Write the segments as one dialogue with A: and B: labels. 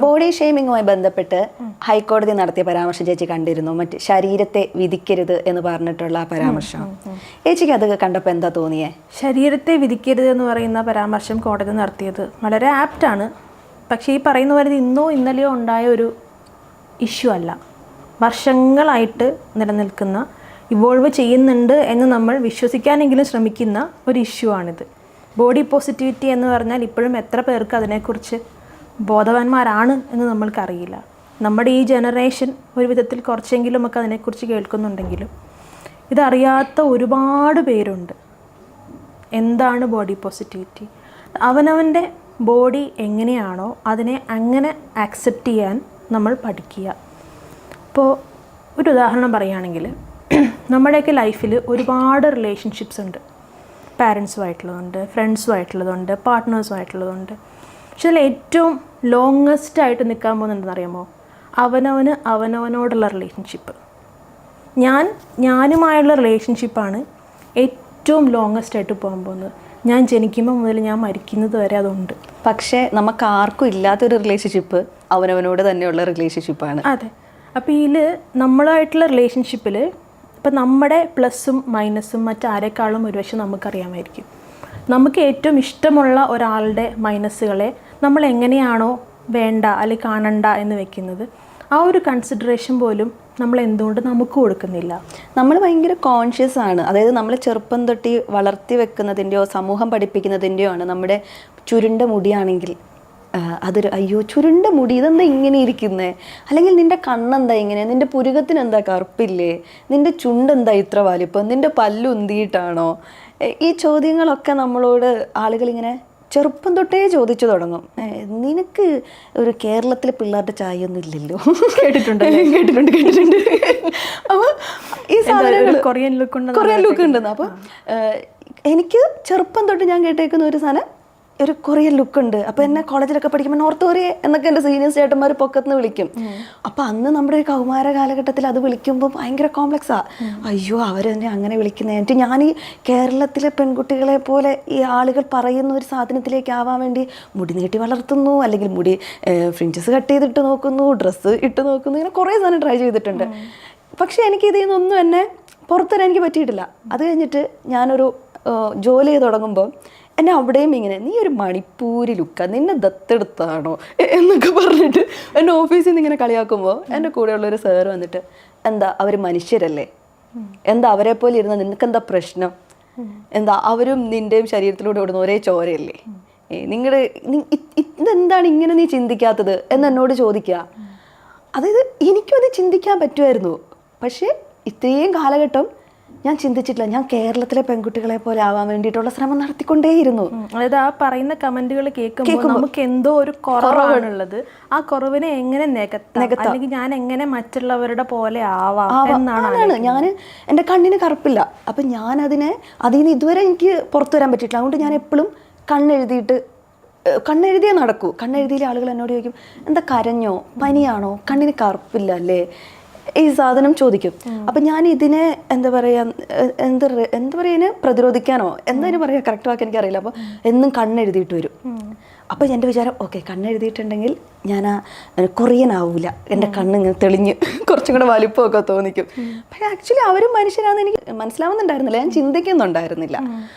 A: Body ഷെയ്മിങ്ങുമായി ബന്ധപ്പെട്ട് ഹൈക്കോടതി നടത്തിയ പരാമർശം ചേച്ചി കണ്ടിരുന്നു, മറ്റ് ശരീരത്തെ വിധിക്കരുത് എന്ന് പറഞ്ഞിട്ടുള്ള ആ പരാമർശം. ചേച്ചിക്ക് അത് കണ്ടപ്പോൾ എന്താ തോന്നിയേ?
B: ശരീരത്തെ വിധിക്കരുത് എന്ന് പറയുന്ന പരാമർശം കോടതി നടത്തിയത് വളരെ ആപ്റ്റാണ്. പക്ഷേ ഈ പറയുന്ന പോലെ ഇന്നോ ഇന്നലെയോ ഉണ്ടായ ഒരു ഇഷ്യൂ അല്ല, വർഷങ്ങളായിട്ട് നിലനിൽക്കുന്ന, ഇവോൾവ് ചെയ്യുന്നുണ്ട് എന്ന് നമ്മൾ വിശ്വസിക്കാനെങ്കിലും ശ്രമിക്കുന്ന ഒരു ഇഷ്യൂ ആണിത്. ബോഡി പോസിറ്റിവിറ്റി എന്ന് പറഞ്ഞാൽ ഇപ്പോഴും എത്ര പേർക്ക് അതിനെക്കുറിച്ച് ബോധവാന്മാരാണ് എന്ന് നമ്മൾക്കറിയില്ല. നമ്മുടെ ഈ ജനറേഷൻ ഒരു വിധത്തിൽ കുറച്ചെങ്കിലും ഒക്കെ അതിനെക്കുറിച്ച് കേൾക്കുന്നുണ്ടെങ്കിലും ഇതറിയാത്ത ഒരുപാട് പേരുണ്ട്. എന്താണ് ബോഡി പോസിറ്റിവിറ്റി? അവനവൻ്റെ ബോഡി എങ്ങനെയാണോ അതിനെ അങ്ങനെ ആക്സെപ്റ്റ് ചെയ്യാൻ നമ്മൾ പഠിക്കുക. ഇപ്പോൾ ഒരു ഉദാഹരണം പറയുകയാണെങ്കിൽ, നമ്മുടെയൊക്കെ ലൈഫിൽ ഒരുപാട് റിലേഷൻഷിപ്സ് ഉണ്ട്. പാരൻസുമായിട്ടുള്ളതുണ്ട്, ഫ്രണ്ട്സുമായിട്ടുള്ളതുണ്ട്, പാർട്ട്നേഴ്സുമായിട്ടുള്ളതുണ്ട്. പക്ഷെ അതിൽ ഏറ്റവും ലോങ്ങസ്റ്റ് ആയിട്ട് നിൽക്കാൻ പോകുന്നുണ്ടെന്ന് അറിയാമോ? അവനവനോടുള്ള റിലേഷൻഷിപ്പ്. ഞാനുമായുള്ള റിലേഷൻഷിപ്പാണ് ഏറ്റവും ലോങ്ങസ്റ്റ് ആയിട്ട് പോകാൻ പോകുന്നത്. ഞാൻ ജനിക്കുമ്പോൾ മുതൽ ഞാൻ മരിക്കുന്നത് വരെ അതുണ്ട്.
A: പക്ഷേ നമുക്ക് ആർക്കും ഇല്ലാത്തൊരു റിലേഷൻഷിപ്പ് അവനവനോട് തന്നെയുള്ള റിലേഷൻഷിപ്പാണ്.
B: അതെ. അപ്പോൾ ഇതിൽ നമ്മളായിട്ടുള്ള റിലേഷൻഷിപ്പിൽ ഇപ്പം നമ്മുടെ പ്ലസ്സും മൈനസും മറ്റാരെക്കാളും ഒരുപക്ഷെ നമുക്കറിയാമായിരിക്കും. നമുക്ക് ഏറ്റവും ഇഷ്ടമുള്ള ഒരാളുടെ മൈനസുകളെ നമ്മൾ എങ്ങനെയാണോ വേണ്ട അല്ലെങ്കിൽ കാണണ്ട എന്ന് വെക്കുന്നത്, ആ ഒരു കൺസിഡറേഷൻ പോലും നമ്മൾ എന്തുകൊണ്ട് നമുക്ക് കൊടുക്കുന്നില്ല?
A: നമ്മൾ ഭയങ്കര കോൺഷ്യസ് ആണ്. അതായത് നമ്മൾ ചെറുപ്പം തൊട്ടി വളർത്തി വെക്കുന്നതിൻ്റെയോ സമൂഹം പഠിപ്പിക്കുന്നതിൻ്റെയോ ആണ്. നമ്മുടെ ചുരുണ്ട മുടിയാണെങ്കിൽ അതൊരു അയ്യോ ചുരുണ്ട മുടി ഇതെന്താ ഇങ്ങനെ ഇരിക്കുന്നേ, അല്ലെങ്കിൽ നിൻ്റെ കണ്ണെന്താ ഇങ്ങനെ, നിൻ്റെ പുരുകത്തിന് എന്താ കറുപ്പില്ലേ, നിൻ്റെ ചുണ്ടെന്താ ഇത്ര വലിപ്പം, നിൻ്റെ പല്ലു ഉന്തിയിട്ടാണോ? ഈ ചോദ്യങ്ങളൊക്കെ നമ്മളോട് ആളുകളിങ്ങനെ ചെറുപ്പം തൊട്ടേ ചോദിച്ചു തുടങ്ങും. നിനക്ക് ഒരു കേരളത്തിലെ പിള്ളേരുടെ ചായ ഒന്നും ഇല്ലല്ലോ. കേട്ടിട്ടുണ്ട്. അപ്പോൾ ഈ സാധനങ്ങൾ കൊറിയൻ ലുക്ക് ഉണ്ടെന്ന്. അപ്പോൾ എനിക്ക് ചെറുപ്പം തൊട്ട് ഞാൻ കേട്ടേക്കുന്ന ഒരു സാധനം ഒരു കൊറിയൻ ലുക്കുണ്ട്. അപ്പോൾ എന്നെ കോളേജിലൊക്കെ പഠിക്കുമ്പോൾ നോർത്ത് കൊറിയ എന്നൊക്കെ എൻ്റെ സീനിയേഴ്സ് ചേട്ടന്മാർ പൊക്കത്തുനിന്ന് വിളിക്കും. അപ്പോൾ അന്ന് നമ്മുടെ ഒരു കൗമാര കാലഘട്ടത്തിൽ അത് വിളിക്കുമ്പോൾ ഭയങ്കര കോംപ്ലക്സാണ്. അയ്യോ അവരെന്നെ അങ്ങനെ വിളിക്കുന്നത്. എന്നിട്ട് ഞാൻ ഈ കേരളത്തിലെ പെൺകുട്ടികളെ പോലെ ഈ ആളുകൾ പറയുന്ന ഒരു സാധനത്തിലേക്ക് ആവാൻ വേണ്ടി മുടി നീട്ടി വളർത്തുന്നു, അല്ലെങ്കിൽ മുടി ഫ്രിഞ്ചസ് കട്ട് ചെയ്തിട്ട് നോക്കുന്നു, ഡ്രസ്സ് ഇട്ട് നോക്കുന്നു, ഇങ്ങനെ കുറേ സാധനം ട്രൈ ചെയ്തിട്ടുണ്ട്. പക്ഷേ എനിക്ക് ഇതിൽ നിന്നൊന്നും എന്നെ പുറത്തുവരാൻ എനിക്ക് പറ്റിയിട്ടില്ല. അത് കഴിഞ്ഞിട്ട് ഞാനൊരു ജോലി ചെയ്ത് തുടങ്ങുമ്പോൾ എന്നെ അവിടെയും ഇങ്ങനെ നീ ഒരു മണിപ്പൂരി ലുക്ക, നിന്നെ ദത്തെടുത്താണോ എന്നൊക്കെ പറഞ്ഞിട്ട് എന്നെ ഓഫീസിൽ നിന്ന് ഇങ്ങനെ കളിയാക്കുമ്പോൾ എൻ്റെ കൂടെയുള്ളൊരു സാറ് വന്നിട്ട് എന്താ അവർ മനുഷ്യരല്ലേ, എന്താ അവരെ പോലെ ഇരുന്ന നിനക്കെന്താ പ്രശ്നം, എന്താ അവരും നിൻ്റെയും ശരീരത്തിലൂടെ ഓടുന്ന ഒരേ ചോരയല്ലേ, നിങ്ങളുടെ ഇതെന്താണ് ഇങ്ങനെ നീ ചിന്തിക്കാത്തത് എന്ന് എന്നോട് ചോദിക്കുക. അതായത് എനിക്കും അത് ചിന്തിക്കാൻ പറ്റുമായിരുന്നു. പക്ഷേ ഇത്രയും കാലഘട്ടം ഞാൻ ചിന്തിച്ചിട്ടില്ല. ഞാൻ കേരളത്തിലെ പെൺകുട്ടികളെ പോലെ ആവാൻ വേണ്ടിയിട്ടുള്ള ശ്രമം നടത്തിക്കൊണ്ടേയിരുന്നു.
B: അതായത് ആ പറയുന്ന കമന്റുകൾ കേൾക്കുമ്പോൾ നമുക്ക് എന്തോ ഒരു കുറവാണുള്ളത്. ആ കുറവിനെ എങ്ങനെ നികത്താം, അല്ലെങ്കിൽ ഞാൻ എങ്ങനെ മറ്റുള്ളവരുടെ പോലെ ആവാം എന്നാണ്.
A: ഞാൻ എൻ്റെ കണ്ണിന് കറുപ്പില്ല, അപ്പം ഞാൻ അതിൽ നിന്ന് ഇതുവരെ എനിക്ക് പുറത്തു വരാൻ പറ്റിയിട്ടില്ല. അതുകൊണ്ട് ഞാൻ എപ്പോഴും കണ്ണെഴുതിയേ നടക്കൂ. കണ്ണെഴുതിയിലെ ആളുകൾ എന്നോട് ചോദിക്കും എന്താ കരഞ്ഞോ, പനിയാണോ, കണ്ണിന് കറുപ്പില്ല അല്ലേ, ഈ സാധനം ചോദിക്കും. അപ്പം ഞാൻ ഇതിനെ എന്താ പറയുക പ്രതിരോധിക്കാനോ എന്തായാലും പറയുക കറക്റ്റ് വാക്ക് എനിക്കറിയില്ല. അപ്പോൾ എന്നും കണ്ണെഴുതിയിട്ട് വരും. അപ്പോൾ എൻ്റെ വിചാരം ഓക്കെ കണ്ണെഴുതിയിട്ടുണ്ടെങ്കിൽ ഞാൻ കൊറിയൻ ആവൂല, എൻ്റെ കണ്ണിങ്ങനെ തെളിഞ്ഞ് കുറച്ചും കൂടെ വലിപ്പമൊക്കെ തോന്നിക്കും. പക്ഷേ ആക്ച്വലി അവരും മനുഷ്യരാണെന്ന് എനിക്ക് മനസ്സിലാവുന്നുണ്ടായിരുന്നില്ല, ഞാൻ ചിന്തിക്കുന്നുണ്ടായിരുന്നില്ല.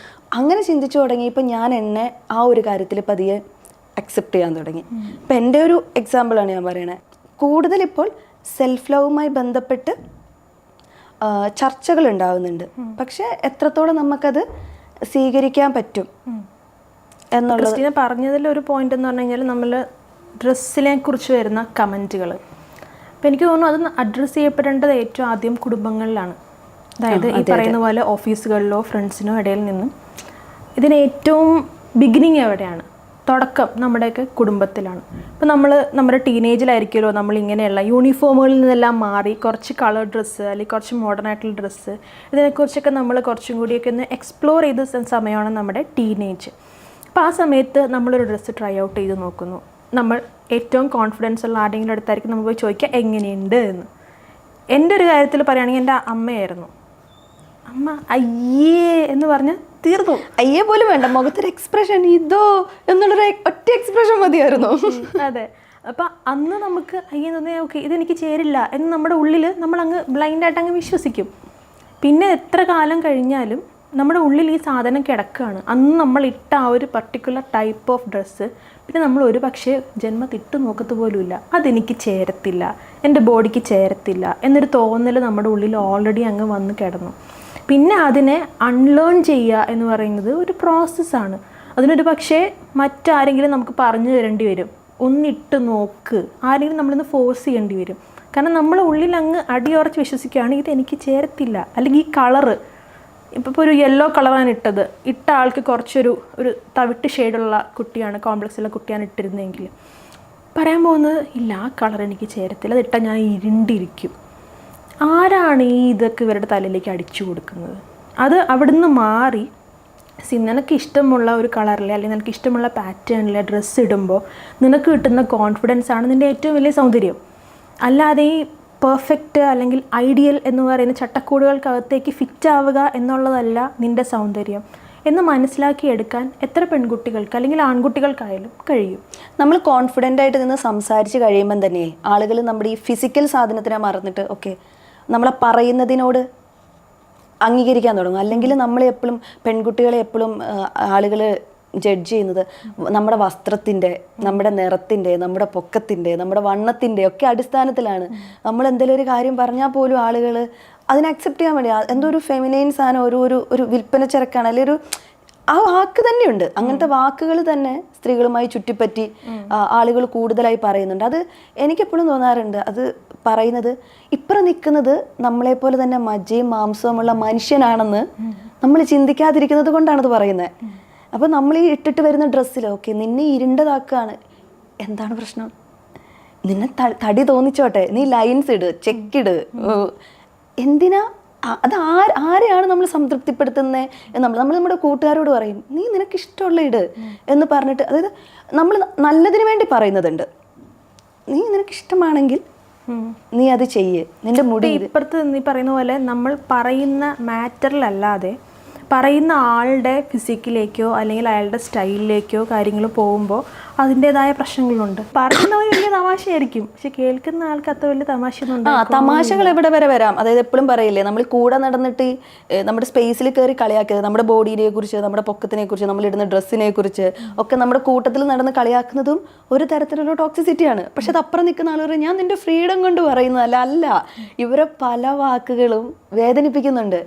A: അങ്ങനെ ചിന്തിച്ചു തുടങ്ങിയപ്പോൾ ഞാൻ എന്നെ ആ ഒരു കാര്യത്തിൽ പതിയെ അക്സെപ്റ്റ് ചെയ്യാൻ തുടങ്ങി. ഇപ്പം എൻ്റെ ഒരു എക്സാമ്പിളാണ് ഞാൻ പറയണത്. കൂടുതലിപ്പോൾ സെൽഫ് ലവുമായി ബന്ധപ്പെട്ട് ചർച്ചകൾ ഉണ്ടാവുന്നുണ്ട്. പക്ഷെ എത്രത്തോളം നമുക്കത് സ്വീകരിക്കാൻ പറ്റും എന്നുള്ളത്
B: ക്രിസ്റ്റീന പറഞ്ഞതിൽ ഒരു പോയിന്റ് എന്ന് പറഞ്ഞു കഴിഞ്ഞാൽ നമ്മൾ ഡ്രസ്സിനെ കുറിച്ച് വരുന്ന കമൻറ്റുകൾ. അപ്പം എനിക്ക് തോന്നുന്നു അത് അഡ്രസ്സ് ചെയ്യപ്പെടേണ്ടത് ഏറ്റവും ആദ്യം കുടുംബങ്ങളിലാണ്. അതായത് ഈ പറയുന്ന പോലെ ഓഫീസുകളിലോ ഫ്രണ്ട്സിനോ ഇടയിൽ നിന്നും ഇതിന് ഏറ്റവും ബിഗിനിങ് എവിടെയാണ്? തുടക്കം നമ്മുടെയൊക്കെ കുടുംബത്തിലാണ്. ഇപ്പം നമ്മുടെ ടീനേജിലായിരിക്കുമല്ലോ നമ്മളിങ്ങനെയുള്ള യൂണിഫോമുകളിൽ നിന്നെല്ലാം മാറി കുറച്ച് കളർ ഡ്രസ്സ് അല്ലെങ്കിൽ കുറച്ച് മോഡേൺ ആയിട്ടുള്ള ഡ്രസ്സ് ഇതിനെക്കുറിച്ചൊക്കെ നമ്മൾ കുറച്ചും കൂടിയൊക്കെ ഒന്ന് എക്സ്പ്ലോർ ചെയ്ത സമയമാണ് നമ്മുടെ ടീനേജ്. അപ്പോൾ ആ സമയത്ത് നമ്മളൊരു ഡ്രസ്സ് ട്രൈ ഔട്ട് ചെയ്ത് നോക്കുന്നു. നമ്മൾ ഏറ്റവും കോൺഫിഡൻസ് ഉള്ള ആരുടെങ്കിലും അടുത്തായിരിക്കും നമ്മൾ പോയി ചോദിക്കുക എങ്ങനെയുണ്ട് എന്ന്. എൻ്റെ ഒരു കാര്യത്തിൽ പറയുകയാണെങ്കിൽ എൻ്റെ അമ്മയായിരുന്നു. അമ്മ അയ്യേ എന്ന് പറഞ്ഞ് തീർന്നു.
A: അയ്യേ പോലും വേണ്ട, മുഖത്തൊരു എക്സ്പ്രഷൻ ഇതോ എന്നുള്ളൊരു ഒറ്റ എക്സ്പ്രഷൻ മതിയായിരുന്നു.
B: അതെ. അപ്പം അന്ന് നമുക്ക് അയ്യെന്ന് ഓക്കെ ഇതെനിക്ക് ചേരില്ല എന്ന് നമ്മുടെ ഉള്ളിൽ നമ്മളങ്ങ് ബ്ലൈൻഡായിട്ട് അങ്ങ് വിശ്വസിക്കും. പിന്നെ എത്ര കാലം കഴിഞ്ഞാലും നമ്മുടെ ഉള്ളിൽ ഈ സാധനം കിടക്കുകയാണ്. അന്ന് നമ്മൾ ഇട്ട ആ ഒരു പർട്ടിക്കുലർ ടൈപ്പ് ഓഫ് ഡ്രസ്സ് പിന്നെ നമ്മൾ ഒരു പക്ഷേ ജന്മത്തിട്ട് നോക്കത്ത് പോലുമില്ല, അതെനിക്ക് ചേരത്തില്ല, എൻ്റെ ബോഡിക്ക് ചേരത്തില്ല എന്നൊരു തോന്നൽ നമ്മുടെ ഉള്ളിൽ ഓൾറെഡി അങ്ങ് വന്ന് കിടന്നു. പിന്നെ അതിനെ അൺലേൺ ചെയ്യുക എന്ന് പറയുന്നത് ഒരു പ്രോസസ്സാണ്. അതിനൊരു പക്ഷേ മറ്റാരെങ്കിലും നമുക്ക് പറഞ്ഞു തരേണ്ടി വരും, ഒന്നിട്ട് നോക്ക്, ആരെങ്കിലും നമ്മളിന്ന് ഫോഴ്സ് ചെയ്യേണ്ടി വരും. കാരണം നമ്മളെ ഉള്ളിൽ അങ്ങ് അടിയുറച്ച് വിശ്വസിക്കുകയാണ് ഇതെനിക്ക് ചേരത്തില്ല. അല്ലെങ്കിൽ ഈ കളറ് ഇപ്പോൾ ഒരു യെല്ലോ കളറാണ് ഇട്ടത്, ഇട്ട ആൾക്ക് കുറച്ചൊരു തവിട്ട് ഷെയ്ഡുള്ള കുട്ടിയാണ്, കോംപ്ലക്സുള്ള കുട്ടിയാണ് ഇട്ടിരുന്നതെങ്കിൽ പറയാൻ പോകുന്നത് ഇല്ല ആ കളർ എനിക്ക് ചേരത്തില്ല, അതിട്ടാൽ ഞാൻ ഇരുണ്ടിരിക്കും. ആരാണ് ഈ ഇതൊക്കെ ഇവരുടെ തലയിലേക്ക് അടിച്ചു കൊടുക്കുന്നത്? അത് അവിടുന്ന് മാറി നിനക്ക് ഇഷ്ടമുള്ള ഒരു കളറിൽ അല്ലെങ്കിൽ നിനക്ക് ഇഷ്ടമുള്ള പാറ്റേണിൽ ഡ്രസ്സ് ഇടുമ്പോൾ നിനക്ക് കിട്ടുന്ന കോൺഫിഡൻസ് ആണ് നിൻ്റെ ഏറ്റവും വലിയ സൗന്ദര്യം. അല്ലാതെ ഈ പെർഫെക്റ്റ് അല്ലെങ്കിൽ ഐഡിയൽ എന്ന് പറയുന്ന ചട്ടക്കൂടുകൾക്കകത്തേക്ക് ഫിറ്റ് ആവുക എന്നുള്ളതല്ല നിൻ്റെ സൗന്ദര്യം എന്ന് മനസ്സിലാക്കിയെടുക്കാൻ എത്ര പെൺകുട്ടികൾക്ക് അല്ലെങ്കിൽ ആൺകുട്ടികൾക്കായാലും കഴിയും.
A: നമ്മൾ കോൺഫിഡൻ്റ് ആയിട്ട് നിന്ന് സംസാരിച്ച് കഴിയുമ്പം തന്നെ ആളുകൾ നമ്മുടെ ഈ ഫിസിക്കൽ സാധനത്തിനെ മറന്നിട്ട് ഓക്കെ നമ്മളെ പറയുന്നതിനോട് അംഗീകരിക്കാൻ തുടങ്ങും. അല്ലെങ്കിൽ നമ്മളെ എപ്പോഴും പെൺകുട്ടികളെ എപ്പോഴും ആളുകൾ ജഡ്ജ് ചെയ്യുന്നത് നമ്മുടെ വസ്ത്രത്തിൻ്റെ, നമ്മുടെ നിറത്തിൻ്റെ, നമ്മുടെ പൊക്കത്തിൻ്റെ, നമ്മുടെ വണ്ണത്തിൻ്റെ ഒക്കെ അടിസ്ഥാനത്തിലാണ്. നമ്മൾ എന്തെങ്കിലും ഒരു കാര്യം പറഞ്ഞാൽ പോലും ആളുകൾ അതിനെ അക്സെപ്റ്റ് ചെയ്യാൻ വേണ്ടി എന്തോ ഒരു ഫെമിനൈൻ സാധനം ഒരു വിൽപ്പന ചരക്കാണ്, അല്ലെങ്കിൽ ആ വാക്ക് തന്നെയുണ്ട്. അങ്ങനത്തെ വാക്കുകൾ തന്നെ സ്ത്രീകളുമായി ചുറ്റിപ്പറ്റി ആളുകൾ കൂടുതലായി പറയുന്നുണ്ട്. അത് എനിക്കെപ്പോഴും തോന്നാറുണ്ട്, അത് പറയുന്നത് ഇപ്പുറം നിൽക്കുന്നത് നമ്മളെപ്പോലെ തന്നെ മജ്ജയും മാംസവുമുള്ള മനുഷ്യനാണെന്ന് നമ്മൾ ചിന്തിക്കാതിരിക്കുന്നത് കൊണ്ടാണത് പറയുന്നത്. അപ്പോൾ നമ്മൾ ഈ ഇട്ടിട്ട് വരുന്ന ഡ്രസ്സിൽ ഓക്കെ നിന്നെ ഇരുണ്ടതാക്കുകയാണ്, എന്താണ് പ്രശ്നം? നിന്നെ തടി തോന്നിച്ചോട്ടെ, നീ ലൈൻസ് ഇട്, ചെക്കിട്, എന്തിനാ? അത് ആരെയാണ് നമ്മൾ സംതൃപ്തിപ്പെടുത്തുന്നത്? നമ്മൾ നമ്മുടെ കൂട്ടുകാരോട് പറയും നീ നിനക്ക് ഇഷ്ടമുള്ള ഇട് എന്ന് പറഞ്ഞിട്ട്, അതായത് നമ്മൾ നല്ലതിന് വേണ്ടി പറയുന്നതുണ്ട്. നീ നിനക്ക് ഇഷ്ടമാണെങ്കിൽ നീ അത് ചെയ്യ്, നിന്റെ മുടി.
B: ഇപ്പുറത്ത് നീ പറയുന്ന പോലെ നമ്മൾ പറയുന്ന മാറ്ററിലല്ലാതെ പറയുന്ന ആളുടെ ഫിസിക്കിലേക്കോ അല്ലെങ്കിൽ അയാളുടെ സ്റ്റൈലിലേക്കോ കാര്യങ്ങൾ പോകുമ്പോൾ അതിൻ്റെതായ പ്രശ്നങ്ങളുണ്ട്. പറയുന്നവർ വലിയ തമാശയായിരിക്കും, പക്ഷെ കേൾക്കുന്ന ആൾക്ക് അത്ര വലിയ തമാശയൊന്നും.
A: തമാശകൾ എവിടെ വരെ വരാം. അതായത് എപ്പോഴും പറയില്ലേ നമ്മൾ കൂടെ നടന്നിട്ട് നമ്മുടെ സ്പേസിൽ കയറി കളിയാക്കരുത്. നമ്മുടെ ബോഡിയെ കുറിച്ച്, നമ്മുടെ പൊക്കത്തിനെ കുറിച്ച്, നമ്മളിടുന്ന ഡ്രസ്സിനെ കുറിച്ച് ഒക്കെ നമ്മുടെ കൂട്ടത്തിൽ നടന്ന് കളിയാക്കുന്നതും ഒരു തരത്തിലുള്ള ടോക്സിസിറ്റിയാണ്. പക്ഷെ അത് അപ്പുറം നിൽക്കുന്ന ആൾ പറയും ഞാൻ നിന്റെ ഫ്രീഡം കൊണ്ട് പറയുന്നതല്ല. അല്ല, ഇവരെ പല വാക്കുകളും വേദനിപ്പിക്കുന്നുണ്ട്.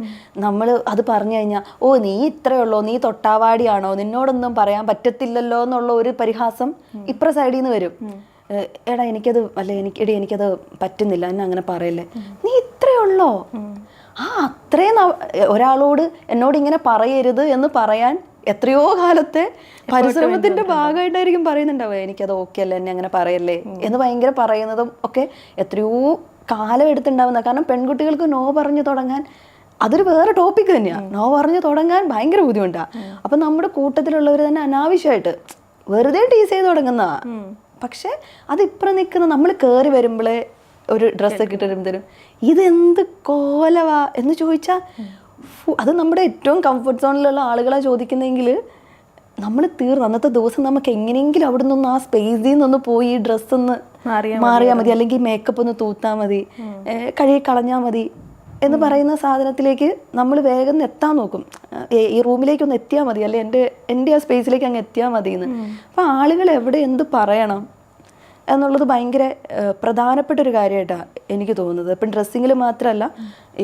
A: നമ്മൾ അത് പറഞ്ഞു കഴിഞ്ഞാൽ ഓ നീ ഇത്രയുള്ളോ, നീ തൊട്ടാവാടിയാണോ, നിന്നോടൊന്നും പറയാൻ പറ്റത്തില്ലല്ലോ എന്നുള്ള ഒരു പരിഹാസം ഇപ്പുറ സൈഡിൽ നിന്ന് വരും. എടാ എനിക്കത് എനിക്കത് പറ്റുന്നില്ല, എന്നെ അങ്ങനെ പറയല്ലേ, നീ ഇത്രയുള്ളോ? അത്രയും ഒരാളോട് എന്നോട് ഇങ്ങനെ പറയരുത് എന്ന് പറയാൻ എത്രയോ കാലത്തെ പരിശ്രമത്തിന്റെ ഭാഗമായിട്ടായിരിക്കും പറയുന്നുണ്ടാവുക. എനിക്കത് ഓക്കെ അല്ല, എന്നെ അങ്ങനെ പറയല്ലേ എന്ന് ഭയങ്കര പറയുന്നതും ഒക്കെ എത്രയോ കാലം എടുത്തുണ്ടാവുന്ന. കാരണം പെൺകുട്ടികൾക്ക് നോ പറഞ്ഞു തുടങ്ങാൻ അതൊരു വേറെ ടോപ്പിക് തന്നെയാണ്. നോ പറഞ്ഞു തുടങ്ങാൻ ഭയങ്കര ബുദ്ധിമുട്ടാണ്. അപ്പം നമ്മുടെ കൂട്ടത്തിലുള്ളവർ തന്നെ അനാവശ്യമായിട്ട് വെറുതെ ടീസ് ചെയ്ത് തുടങ്ങുന്ന. പക്ഷെ അത് ഇപ്പുറം നിൽക്കുന്ന നമ്മൾ കയറി വരുമ്പോഴേ ഒരു ഡ്രസ്സൊക്കെ ഇട്ട് വരുമ്പോഴത്തേനും ഇതെന്ത് കോലവാ എന്ന് ചോദിച്ചാൽ അത് നമ്മുടെ ഏറ്റവും കംഫർട്ട് സോണിലുള്ള ആളുകളെ ചോദിക്കുന്നെങ്കിൽ നമ്മൾ അന്നത്തെ ദിവസം നമുക്ക് എങ്ങനെയെങ്കിലും അവിടെ നിന്നൊന്ന് ആ സ്പേസിൽ നിന്നൊന്ന് പോയി ഈ ഡ്രസ്സൊന്ന് മാറിയാൽ മതി, അല്ലെങ്കിൽ മേക്കപ്പ് ഒന്ന് തൂത്താൽ മതി, കഴുകി കളഞ്ഞാൽ മതി എന്ന് പറയുന്ന സാധനത്തിലേക്ക് നമ്മൾ വേഗം എത്താൻ നോക്കും. ഈ റൂമിലേക്ക് ഒന്ന് എത്തിയാൽ മതി, അല്ലെ എൻ്റെ ആ സ്പേസിലേക്ക് അങ്ങ് എത്തിയാൽ മതി എന്ന്. അപ്പം ആളുകൾ എവിടെ എന്ത് പറയണം എന്നുള്ളത് ഭയങ്കര പ്രധാനപ്പെട്ടൊരു കാര്യമായിട്ടാണ് എനിക്ക് തോന്നുന്നത്. ഇപ്പം ഡ്രസ്സിങ്ങിൽ മാത്രമല്ല,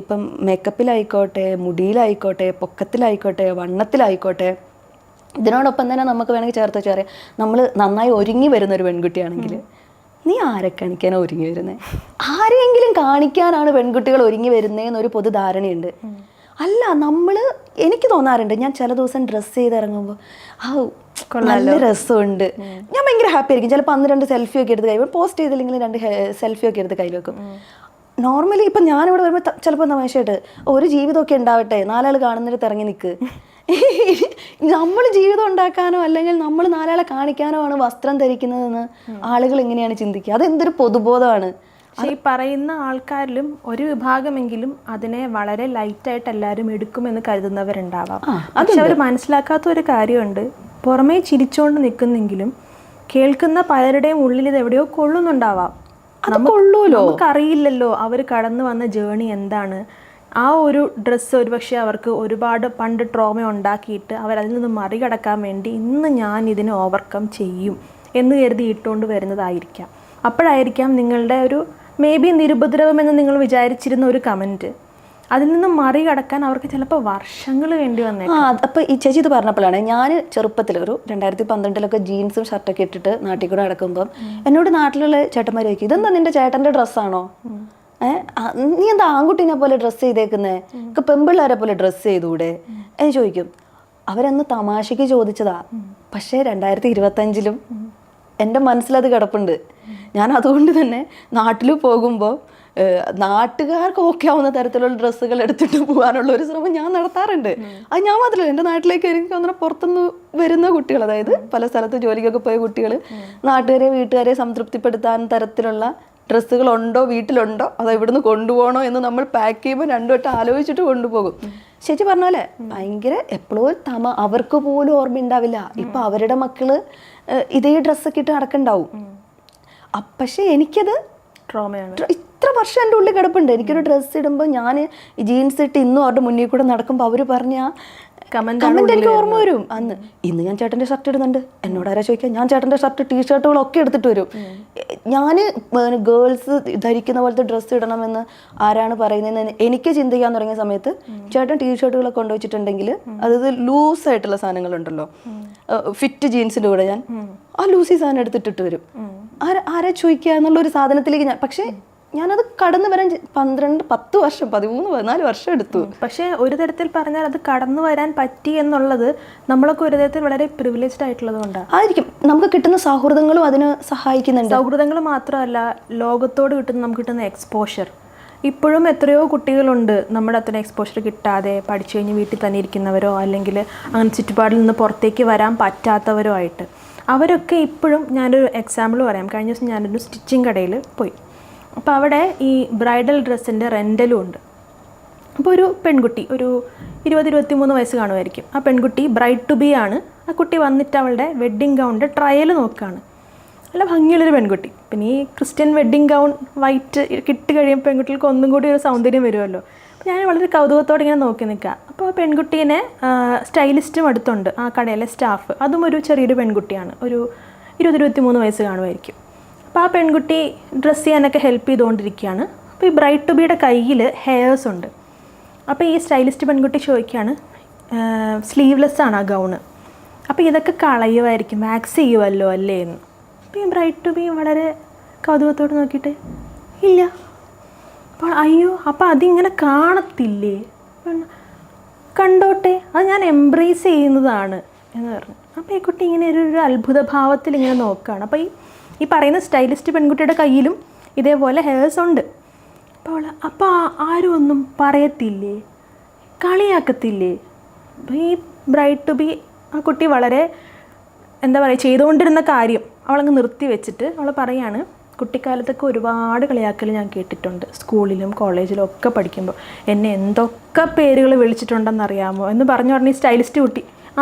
A: ഇപ്പം മേക്കപ്പിലായിക്കോട്ടെ, മുടിയിലായിക്കോട്ടെ, പൊക്കത്തിലായിക്കോട്ടെ, വണ്ണത്തിലായിക്കോട്ടെ. ഇതിനോടൊപ്പം തന്നെ നമുക്ക് വേണമെങ്കിൽ ചേർത്ത് വെച്ചാൽ അറിയാം, നമ്മൾ നന്നായി ഒരുങ്ങി വരുന്നൊരു പെൺകുട്ടിയാണെങ്കിൽ നീ ആരെ കാണിക്കാനോ ഒരുങ്ങി വരുന്നത്? ആരെയെങ്കിലും കാണിക്കാനാണ് പെൺകുട്ടികൾ ഒരുങ്ങി വരുന്നതെന്നൊരു പൊതുധാരണയുണ്ട്. അല്ല, എനിക്ക് തോന്നാറുണ്ട്, ഞാൻ ചില ദിവസം ഡ്രസ്സ് ചെയ്ത് ഇറങ്ങുമ്പോൾ നല്ല രസമുണ്ട്, ഞാൻ ഭയങ്കര ഹാപ്പി ആയിരിക്കും. ചിലപ്പോൾ 2 സെൽഫി ഒക്കെ എടുത്ത് കയ്യിൽ പോസ്റ്റ് ചെയ്തില്ലെങ്കിൽ 2 സെൽഫി ഒക്കെ എടുത്ത് കയ്യിൽ വെക്കും. നോർമലി ഇപ്പം ഞാനിവിടെ വരുമ്പോൾ ചിലപ്പോൾ തമാശയായിട്ട് ഒരു ജീവിതമൊക്കെ ഉണ്ടാവട്ടെ, 4 ആൾ കാണുന്നിടത്ത് ഇറങ്ങി നിൽക്ക്. നമ്മൾ ജീവിതം ഉണ്ടാക്കാനോ അല്ലെങ്കിൽ നമ്മൾ 4 ആളെ കാണിക്കാനോ ആണ് വസ്ത്രം ധരിക്കുന്നതെന്ന് ആളുകൾ എങ്ങനെയാണ് ചിന്തിക്കുക? അതെന്തൊരു പൊതുബോധമാണ്.
B: പക്ഷേ ഈ പറയുന്ന ആൾക്കാരിലും ഒരു വിഭാഗമെങ്കിലും അതിനെ വളരെ ലൈറ്റായിട്ട് എല്ലാവരും എടുക്കുമെന്ന് കരുതുന്നവരുണ്ടാവാം. പക്ഷെ അവർ മനസ്സിലാക്കാത്ത ഒരു കാര്യമുണ്ട്, പുറമേ ചിരിച്ചുകൊണ്ട് നിൽക്കുന്നെങ്കിലും കേൾക്കുന്ന പലരുടെയും ഉള്ളിൽ ഇത് എവിടെയോ കൊള്ളുന്നുണ്ടാവാം. നമുക്കറിയില്ലല്ലോ അവർ കടന്നു വന്ന ജേണി എന്താണ്. ആ ഒരു ഡ്രസ്സ് ഒരുപക്ഷെ അവർക്ക് ഒരുപാട് പണ്ട് ട്രോമ ഉണ്ടാക്കിയിട്ട് അവരതിൽ നിന്ന് മറികടക്കാൻ വേണ്ടി ഇന്ന് ഞാൻ ഇതിനെ ഓവർകം ചെയ്യും എന്ന് കരുതി ഇട്ടുകൊണ്ട് വരുന്നതായിരിക്കാം. അപ്പോഴായിരിക്കാം നിങ്ങളുടെ ഒരു മേ ബി നിരുപദ്രവമെന്ന് നിങ്ങൾ വിചാരിച്ചിരുന്ന ഒരു കമൻറ്റ് അതിൽ നിന്ന് മറികടക്കാൻ അവർക്ക് ചിലപ്പോൾ വർഷങ്ങൾ വേണ്ടി വന്നേക്കാം.
A: അപ്പോൾ ഈ ചേച്ചി ഇത് പറഞ്ഞപ്പോഴാണ് ഞാൻ ചെറുപ്പത്തിൽ ഒരു 2012 ജീൻസും ഷർട്ടൊക്കെ ഇട്ടിട്ട് നാട്ടിൽ കൂടെ നടക്കുമ്പം എന്നോട് നാട്ടിലുള്ള ചേട്ടന്മാർ ചോദിക്കും, ഇതെന്താ നിന്റെ ചേട്ടൻ്റെ ഡ്രസ്സാണോ, നീ എന്താ ആൺകുട്ടീനെ പോലെ ഡ്രസ്സ് ചെയ്തേക്കുന്നേ, ഒക്കെ പെമ്പിള്ളേരെ പോലെ ഡ്രസ്സ് ചെയ്തൂടെ എന്ന് ചോദിക്കും. അവരന്ന് തമാശയ്ക്ക് ചോദിച്ചതാ. പക്ഷേ 2025 എൻ്റെ മനസ്സിലത് കിടപ്പുണ്ട്. ഞാൻ അതുകൊണ്ട് തന്നെ നാട്ടിൽ പോകുമ്പോൾ നാട്ടുകാർക്ക് ഓക്കെ ആവുന്ന തരത്തിലുള്ള ഡ്രസ്സുകൾ എടുത്തിട്ട് പോകാനുള്ള ഒരു ശ്രമം ഞാൻ നടത്താറുണ്ട്. അത് ഞാൻ മാത്രമല്ല, എൻ്റെ നാട്ടിലേക്ക് എനിക്ക് തോന്നുന്ന പുറത്തുനിന്ന് വരുന്ന കുട്ടികൾ, അതായത് പല സ്ഥലത്ത് ജോലിക്കൊക്കെ പോയ കുട്ടികൾ നാട്ടുകാരെ വീട്ടുകാരെ സംതൃപ്തിപ്പെടുത്താൻ തരത്തിലുള്ള ഡ്രസ്സുകളുണ്ടോ വീട്ടിലുണ്ടോ അതോ ഇവിടുന്ന് കൊണ്ടുപോകണോ എന്ന് നമ്മൾ പാക്ക് ചെയ്യുമ്പോൾ രണ്ടു വട്ടം ആലോചിച്ചിട്ട് കൊണ്ടുപോകും. ചേച്ചി പറഞ്ഞ പോലെ ഭയങ്കര എപ്പോഴും അവർക്ക് പോലും ഓർമ്മ ഉണ്ടാവില്ല. ഇപ്പം അവരുടെ മക്കള് ഇതേ ഡ്രസ്സൊക്കെ ഇട്ട് നടക്കണ്ടാവും. പക്ഷേ എനിക്കത്
B: ട്രോമയാണ്.
A: ഇത്ര വർഷം എൻ്റെ ഉള്ളിൽ കിടപ്പുണ്ട്. എനിക്കൊരു ഡ്രസ്സ് ഇടുമ്പോൾ ഞാൻ ജീൻസ് ഇട്ട് ഇന്നും അവരുടെ മുന്നിൽ കൂടെ നടക്കുമ്പോൾ അവർ പറഞ്ഞ കമന്റ് എനിക്ക് ഓർമ്മ വരും. ഇന്ന് ഞാൻ ചേട്ടൻ്റെ ഷർട്ട് ഇടുന്നുണ്ട്, എന്നോട് ആരാ ചോദിക്കാം, ഞാൻ ചേട്ടൻ്റെ ഷർട്ട് ടീഷർട്ടുകളൊക്കെ എടുത്തിട്ട് വരും. ഞാൻ ഗേൾസ് ധരിക്കുന്ന പോലത്തെ ഡ്രസ്സ് ഇടണമെന്ന് ആരാണ് പറയുന്നതെന്ന് എനിക്ക് ചിന്തിക്കാൻ തുടങ്ങിയ സമയത്ത് ചേട്ടൻ ടീഷർട്ടുകളൊക്കെ കൊണ്ടുവച്ചിട്ടുണ്ടെങ്കിൽ അതായത് ലൂസായിട്ടുള്ള സാധനങ്ങളുണ്ടല്ലോ, ഫിറ്റ് ജീൻസിൻ്റെ കൂടെ ഞാൻ ആ ലൂസി സാധനം എടുത്തിട്ടിട്ട് വരും. ആരാ ചോദിക്കുക എന്നുള്ളൊരു സാധനത്തിലേക്ക് ഞാൻ, പക്ഷേ ഞാനത് കടന്നു വരാൻ 10 വർഷം 13-14 വർഷം എടുത്തു.
B: പക്ഷേ ഒരു തരത്തിൽ പറഞ്ഞാൽ അത് കടന്നു വരാൻ പറ്റി എന്നുള്ളത് നമ്മളൊക്കെ ഒരു തരത്തിൽ വളരെ പ്രിവിലേജ്ഡ് ആയിട്ടുള്ളത് കൊണ്ടാണ്
A: ആയിരിക്കും. നമുക്ക് കിട്ടുന്ന സൗഹൃദങ്ങളും അതിന് സഹായിക്കുന്നുണ്ട്.
B: സൗഹൃദങ്ങൾ മാത്രമല്ല, ലോകത്തോട് നമുക്ക് കിട്ടുന്ന എക്സ്പോഷർ. ഇപ്പോഴും എത്രയോ കുട്ടികളുണ്ട് നമ്മുടെ അത്ര എക്സ്പോഷർ കിട്ടാതെ പഠിച്ചു കഴിഞ്ഞ് വീട്ടിൽ തന്നെ ഇരിക്കുന്നവരോ അല്ലെങ്കിൽ അങ്ങനെ ചുറ്റുപാടിൽ നിന്ന് പുറത്തേക്ക് വരാൻ പറ്റാത്തവരോ ആയിട്ട്. അവരൊക്കെ ഇപ്പോഴും, ഞാനൊരു എക്സാമ്പിൾ പറയാം. കഴിഞ്ഞ ദിവസം ഞാനൊരു സ്റ്റിച്ചിങ് കടയിൽ പോയി. അപ്പോൾ അവിടെ ഈ ബ്രൈഡൽ ഡ്രസ്സിൻ്റെ റെൻ്റലും ഉണ്ട്. അപ്പോൾ ഒരു പെൺകുട്ടി, ഒരു 20-23 വയസ്സ് കാണുമായിരിക്കും. ആ പെൺകുട്ടി ബ്രൈഡ് ടു ബി ആണ്. ആ കുട്ടി വന്നിട്ട് അവളുടെ വെഡ്ഡിങ് ഗൗണിൻ്റെ ട്രയൽ നോക്കുകയാണ്. നല്ല ഭംഗിയുള്ളൊരു പെൺകുട്ടി. പിന്നെ ഈ ക്രിസ്ത്യൻ വെഡ്ഡിങ് ഗൗൺ വൈറ്റ് കിട്ടി കഴിയുമ്പോൾ പെൺകുട്ടികൾക്ക് ഒന്നും കൂടി ഒരു സൗന്ദര്യം വരുമല്ലോ. അപ്പോൾ ഞാൻ വളരെ കൗതുകത്തോടെ ഇങ്ങനെ നോക്കി നിൽക്കുക. അപ്പോൾ ആ പെൺകുട്ടീനെ സ്റ്റൈലിസ്റ്റും അടുത്തുണ്ട്, ആ കടയിലെ സ്റ്റാഫ്. അതും ഒരു ചെറിയൊരു പെൺകുട്ടിയാണ്, ഒരു 20-23 വയസ്സ് കാണുമായിരിക്കും. അപ്പോൾ ആ പെൺകുട്ടി ഡ്രസ്സ് ചെയ്യാനൊക്കെ ഹെൽപ്പ് ചെയ്തുകൊണ്ടിരിക്കുകയാണ്. അപ്പോൾ ഈ ബ്രൈഡ് ടു ബിയുടെ കയ്യിൽ ഹെയർസ് ഉണ്ട്. അപ്പോൾ ഈ സ്റ്റൈലിസ്റ്റ് പെൺകുട്ടി ചോദിക്കുകയാണ്, സ്ലീവ്ലെസ് ആണ് ആ ഗൗണ്, അപ്പോൾ ഇതൊക്കെ കളയുമായിരിക്കും, വാക്സ് ചെയ്യുമല്ലോ അല്ലേ എന്ന്. അപ്പോൾ ഈ ബ്രൈഡ് ടു ബി വളരെ കൗതുകത്തോടെ നോക്കിയിട്ട് ഇല്ല. അപ്പോൾ അയ്യോ, അപ്പോൾ അതിങ്ങനെ കാണത്തില്ലേ, കണ്ടോട്ടെ, അത് ഞാൻ എംബ്രേസ് ചെയ്യുന്നതാണ് എന്ന് പറഞ്ഞു. അപ്പോൾ ഈ കുട്ടി ഇങ്ങനെ ഒരു അത്ഭുത ഭാവത്തിൽ ഇങ്ങനെ നോക്കുകയാണ്. അപ്പോൾ ഈ പറയുന്ന സ്റ്റൈലിസ്റ്റ് പെൺകുട്ടിയുടെ കയ്യിലും ഇതേപോലെ ഹെയർസ് ഉണ്ട്. അപ്പോൾ ആരും ഒന്നും പറയത്തില്ലേ, കളിയാക്കത്തില്ലേ? അപ്പോൾ ഈ ബ്രൈഡ് ടു ബി ആ കുട്ടി വളരെ എന്താ പറയുക, ചെയ്തുകൊണ്ടിരുന്ന കാര്യം അവളങ്ങ് നിർത്തി വെച്ചിട്ട് അവൾ പറയാണ്, കുട്ടിക്കാലത്തൊക്കെ ഒരുപാട് കളിയാക്കൽ ഞാൻ കേട്ടിട്ടുണ്ട്, സ്കൂളിലും കോളേജിലും ഒക്കെ പഠിക്കുമ്പോൾ എന്നെ എന്തൊക്കെ പേരുകൾ വിളിച്ചിട്ടുണ്ടെന്നറിയാമോ എന്ന് പറഞ്ഞു. ഈ സ്റ്റൈലിസ്റ്റ് കുട്ടി,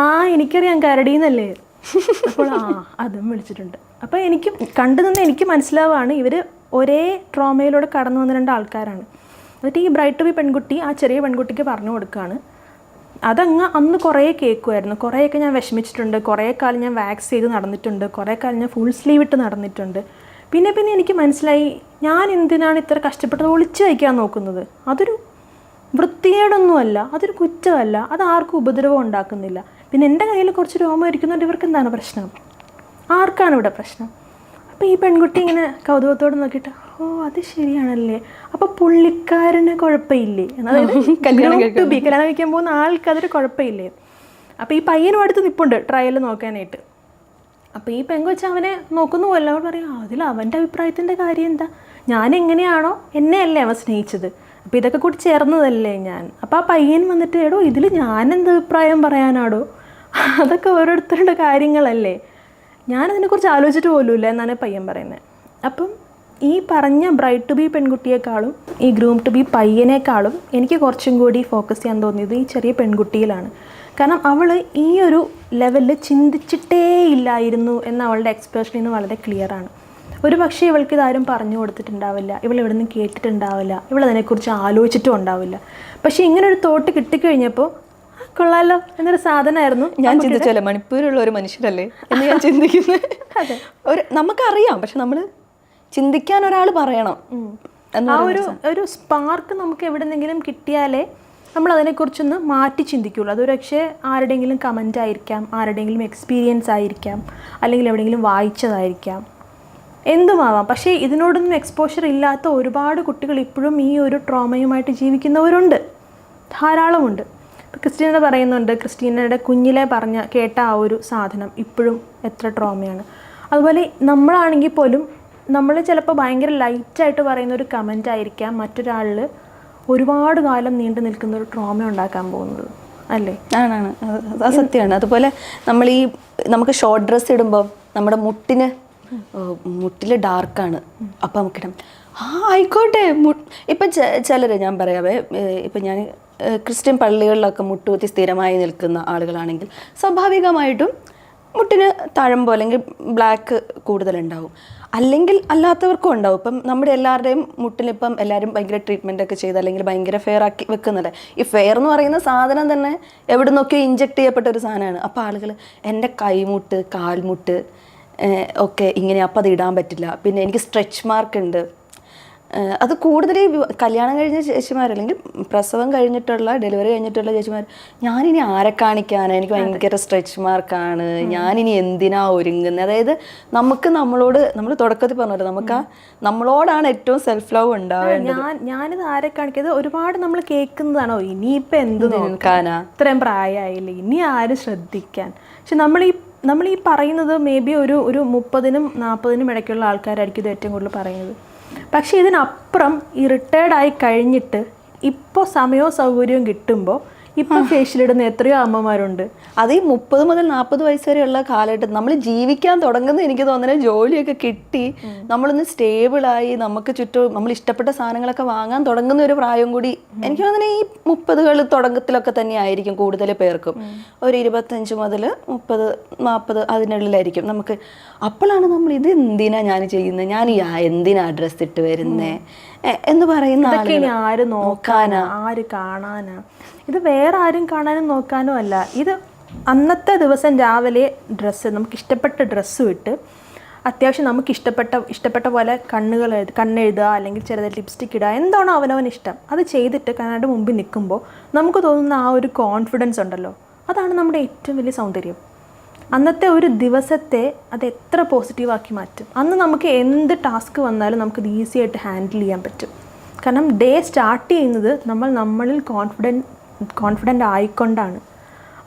B: എനിക്കറിയാം, കരടീന്നല്ലേ. അപ്പോൾ അതും വിളിച്ചിട്ടുണ്ട്. അപ്പോൾ എനിക്ക് കണ്ടു നിന്ന് എനിക്ക് മനസ്സിലാവുകയാണ് ഇവർ ഒരേ ട്രോമയിലൂടെ കടന്നു വന്ന 2 ആൾക്കാരാണ്. എന്നിട്ട് ഈ ബ്രൈഡ് ടു ബി പെൺകുട്ടി ആ ചെറിയ പെൺകുട്ടിക്ക് പറഞ്ഞു കൊടുക്കുകയാണ്. അന്ന് കുറേ കേൾക്കുമായിരുന്നു, കുറേയൊക്കെ ഞാൻ വിഷമിച്ചിട്ടുണ്ട്, കുറേ കാലം ഞാൻ വാക്സ് ചെയ്ത് നടന്നിട്ടുണ്ട്, കുറേ കാലം ഞാൻ ഫുൾ സ്ലീവ് ഇട്ട് നടന്നിട്ടുണ്ട്. പിന്നെ എനിക്ക് മനസ്സിലായി, ഞാൻ എന്തിനാണ് ഇത്ര കഷ്ടപ്പെട്ടത് ഒളിച്ചു വയ്ക്കാൻ നോക്കുന്നത്. അതൊരു വൃത്തികേടൊന്നുമല്ല, അതൊരു കുറ്റമല്ല, അത് ആർക്കും ഉപദ്രവം ഉണ്ടാക്കുന്നില്ല. പിന്നെ എൻ്റെ കയ്യിൽ കുറച്ച് രോമം ഇരിക്കുന്നുണ്ട്, ഇവർക്ക് എന്താണ് പ്രശ്നം, ആർക്കാണ് ഇവിടെ പ്രശ്നം? അപ്പോൾ ഈ പെൺകുട്ടി ഇങ്ങനെ കൗതുകത്തോടെ നോക്കിയിട്ട്, അത് ശരിയാണല്ലേ, അപ്പോൾ പുള്ളിക്കാരന് കുഴപ്പമില്ലേ, അതായത് കല്യാണം കഴിക്കാൻ പോകുന്ന ആൾക്ക് അതൊരു കുഴപ്പമില്ലേ. അപ്പോൾ ഈ പയ്യനും അടുത്ത് നിൽപ്പുണ്ട് ട്രയൽ നോക്കാനായിട്ട്. അപ്പോൾ ഈ പെങ്കൊച്ച് അവനെ നോക്കുന്നുവല്ലോ, അവൾ പറയും, അതിൽ അവൻ്റെ അഭിപ്രായത്തിൻ്റെ കാര്യം എന്താ, ഞാൻ എങ്ങനെയാണോ എന്നെയല്ലേ അവൻ സ്നേഹിച്ചത്, അപ്പോൾ ഇതൊക്കെ കൂടി ചേർന്നതല്ലേ ഞാൻ. അപ്പോൾ ആ പയ്യൻ വന്നിട്ട്, എടോ ഇതിൽ ഞാനെന്ത് അഭിപ്രായം പറയാനാടോ, അതൊക്കെ ഓരോരുത്തരുടെ കാര്യങ്ങളല്ലേ, ഞാനതിനെക്കുറിച്ച് ആലോചിച്ചിട്ട് പോലുമില്ല എന്നാണ് പയ്യൻ പറയുന്നത്. അപ്പം ഈ പറഞ്ഞ ബ്രൈഡ് ടു ബി പെൺകുട്ടിയേക്കാളും ഈ ഗ്രൂം ടു ബി പയ്യനേക്കാളും എനിക്ക് കുറച്ചും കൂടി ഫോക്കസ് ചെയ്യാൻ തോന്നിയത് ഈ ചെറിയ പെൺകുട്ടിയിലാണ്. കാരണം അവൾ ഈ ഒരു ലെവലിൽ ചിന്തിച്ചിട്ടേ ഇല്ലായിരുന്നു എന്ന അവളുടെ എക്സ്പ്രഷനിൽ നിന്ന് വളരെ ക്ലിയറാണ്. ഒരു പക്ഷേ ഇവൾക്ക് ഇതാരും പറഞ്ഞു കൊടുത്തിട്ടുണ്ടാവില്ല, ഇവൾ ഇവിടെ നിന്ന് കേട്ടിട്ടുണ്ടാവില്ല, ഇവളതിനെക്കുറിച്ച് ആലോചിച്ചിട്ടും ഉണ്ടാവില്ല. പക്ഷേ ഇങ്ങനൊരു തോട്ട് കിട്ടിക്കഴിഞ്ഞപ്പോൾ കൊള്ളാലോ എന്നൊരു സാധനമായിരുന്നു.
A: ഞാൻ ചിന്തിച്ചല്ലേ മണിപ്പൂരുള്ള ഒരു മനുഷ്യരല്ലേ എന്ന് ഞാൻ ചിന്തിക്കുന്നത്. നമുക്കറിയാം, പക്ഷെ നമ്മൾ ചിന്തിക്കാൻ ഒരാൾ പറയണം.
B: ആ ഒരു സ്പാർക്ക് നമുക്ക് എവിടെന്നെങ്കിലും കിട്ടിയാലേ നമ്മൾ അതിനെക്കുറിച്ചൊന്ന് മാറ്റി ചിന്തിക്കുള്ളൂ. അതൊരു പക്ഷേ ആരുടെയെങ്കിലും കമൻ്റ് ആയിരിക്കാം, ആരുടെയെങ്കിലും എക്സ്പീരിയൻസ് ആയിരിക്കാം, അല്ലെങ്കിൽ എവിടെയെങ്കിലും വായിച്ചതായിരിക്കാം, എന്തുമാവാം. പക്ഷേ ഇതിനോടൊന്നും എക്സ്പോഷർ ഇല്ലാത്ത ഒരുപാട് കുട്ടികൾ ഇപ്പോഴും ഈ ഒരു ട്രോമയുമായിട്ട് ജീവിക്കുന്നവരുണ്ട്, ധാരാളമുണ്ട്. ഇപ്പോൾ ക്രിസ്റ്റീന പറയുന്നുണ്ട്, ക്രിസ്റ്റീനയുടെ കുഞ്ഞിലെ കേട്ട ആ ഒരു സാധനം ഇപ്പോഴും എത്ര ട്രോമയാണ്. അതുപോലെ നമ്മളാണെങ്കിൽ പോലും നമ്മൾ ചിലപ്പോൾ ഭയങ്കര ലൈറ്റായിട്ട് പറയുന്ന ഒരു കമൻ്റ് ആയിരിക്കാം മറ്റൊരാളിൽ ഒരുപാട് കാലം നീണ്ടു നിൽക്കുന്ന ഒരു ട്രോമ ഉണ്ടാക്കാൻ പോകുന്നത്, അല്ലേ?
A: ആണാണ്, അത് സത്യമാണ്. അതുപോലെ നമുക്ക് ഷോർട്ട് ഡ്രസ്സ് ഇടുമ്പോൾ നമ്മുടെ മുട്ടിൽ ഡാർക്കാണ്, അപ്പം നമുക്കിടാം, ആയിക്കോട്ടെ. ഇപ്പം ചിലർ, ഞാൻ പറയാവേ, ഇപ്പം ഞാൻ ക്രിസ്ത്യൻ പള്ളികളിലൊക്കെ മുട്ടുകുത്തി സ്ഥിരമായി നിൽക്കുന്ന ആളുകളാണെങ്കിൽ സ്വാഭാവികമായിട്ടും മുട്ടിന് തഴമ്പോ അല്ലെങ്കിൽ ബ്ലാക്ക് കൂടുതലുണ്ടാവും. അല്ലെങ്കിൽ അല്ലാത്തവർക്കും ഉണ്ടാവും. ഇപ്പം നമ്മുടെ എല്ലാവരുടെയും മുട്ടിലിപ്പം എല്ലാവരും ഭയങ്കര ട്രീറ്റ്മെൻ്റ് ഒക്കെ ചെയ്ത് അല്ലെങ്കിൽ ഭയങ്കര ഫെയർ ആക്കി വെക്കുന്നുണ്ട്. ഈ ഫെയർ എന്ന് പറയുന്ന സാധനം തന്നെ എവിടെ നിന്നൊക്കെയോ ഇഞ്ചെക്ട് ചെയ്യപ്പെട്ട ഒരു സാധനമാണ്. അപ്പോൾ ആളുകൾ എൻ്റെ കൈമുട്ട്, കാൽമുട്ട് ഒക്കെ ഇങ്ങനെ, അപ്പം അത് ഇടാൻ പറ്റില്ല. പിന്നെ എനിക്ക് സ്ട്രെച്ച് മാർക്ക് ഉണ്ട്. അത് കൂടുതൽ കല്യാണം കഴിഞ്ഞ ചേച്ചിമാർ അല്ലെങ്കിൽ പ്രസവം കഴിഞ്ഞിട്ടുള്ള, ഡെലിവറി കഴിഞ്ഞിട്ടുള്ള ചേച്ചിമാർ, ഞാനിനി ആരെ കാണിക്കാനാണ്, എനിക്ക് ഭയങ്കര സ്ട്രെച്ച് മാർക്കാണ്, ഞാനിനി എന്തിനാ ഒരുങ്ങുന്നത്. അതായത് നമ്മൾ തുടക്കത്തിൽ പറഞ്ഞല്ലോ, നമ്മളോടാണ് ഏറ്റവും സെൽഫ് ലവ് ഉണ്ടാവേണ്ടത്.
B: ഞാനിത് ആരെ കാണിക്കുന്നത് ഒരുപാട് നമ്മൾ കേൾക്കുന്നതാണോ, ഇനിയിപ്പോൾ എന്ത് നോക്കാനാ, ഇത്രയും പ്രായമായില്ലേ, ഇനി ആരും ശ്രദ്ധിക്കാൻ. പക്ഷെ നമ്മൾ ഈ പറയുന്നത് മേ ബി ഒരു 30-നും 40-നും ഇടയ്ക്കുള്ള ആൾക്കാരായിരിക്കും ഇത് ഏറ്റവും കൂടുതൽ പറയുന്നത്. പക്ഷേ ഇതിനപ്പുറം ഈ റിട്ടയർഡായി കഴിഞ്ഞിട്ട് ഇപ്പോൾ സമയവും സൗകര്യവും കിട്ടുമ്പോൾ ഇപ്പം ഫേഷ്യലിടുന്ന എത്രയോ അമ്മമാരുണ്ട്.
A: അത് ഈ 30 മുതൽ 40 വയസ്സ് വരെയുള്ള കാലഘട്ടത്തിൽ നമ്മൾ ജീവിക്കാൻ തുടങ്ങുന്നത് എനിക്ക് തോന്നുന്നത് ജോലിയൊക്കെ കിട്ടി നമ്മളൊന്ന് സ്റ്റേബിളായി നമുക്ക് ചുറ്റും നമ്മൾ ഇഷ്ടപ്പെട്ട സാധനങ്ങളൊക്കെ വാങ്ങാൻ തുടങ്ങുന്ന ഒരു പ്രായം കൂടി എനിക്ക് തോന്നുന്നത് ഈ 30 തുടക്കത്തിലൊക്കെ തന്നെ ആയിരിക്കും കൂടുതൽ പേർക്കും. ഒരു 25 മുതൽ 30-40 അതിനുള്ളിലായിരിക്കും നമുക്ക്. അപ്പോഴാണ് നമ്മൾ ഇത് എന്തിനാ ഞാൻ ചെയ്യുന്നത്, ഞാൻ എന്തിനാ ഡ്രസ്സ് ഇട്ട് വരുന്നേ എന്ന് പറയുന്ന
B: ആര് നോക്കാനാ, ആര് കാണാനാ. ഇത് വേറെ ആരും കാണാനും നോക്കാനും അല്ല. ഇത് അന്നത്തെ ദിവസം രാവിലെ നമുക്ക് ഇഷ്ടപ്പെട്ട ഡ്രസ്സ് ഇട്ട് അത്യാവശ്യം നമുക്ക് ഇഷ്ടപ്പെട്ട പോലെ കണ്ണെഴുതുക, അല്ലെങ്കിൽ ചെറുതായിട്ട് ലിപ്സ്റ്റിക് ഇടുക, എന്താണോ അവനവന് ഇഷ്ടം അത് ചെയ്തിട്ട് കണ്ണാടിയുടെ മുമ്പിൽ നിൽക്കുമ്പോൾ നമുക്ക് തോന്നുന്ന ആ ഒരു കോൺഫിഡൻസ് ഉണ്ടല്ലോ, അതാണ് നമ്മുടെ ഏറ്റവും വലിയ സൗന്ദര്യം. അന്നത്തെ ഒരു ദിവസത്തെ അത് എത്ര പോസിറ്റീവാക്കി മാറ്റും. അന്ന് നമുക്ക് എന്ത് ടാസ്ക് വന്നാലും നമുക്കത് ഈസി ആയിട്ട് ഹാൻഡിൽ ചെയ്യാൻ പറ്റും. കാരണം ഡേ സ്റ്റാർട്ട് ചെയ്യുന്നത് നമ്മളിൽ കോൺഫിഡൻ്റ് ആയിക്കൊണ്ടാണ്.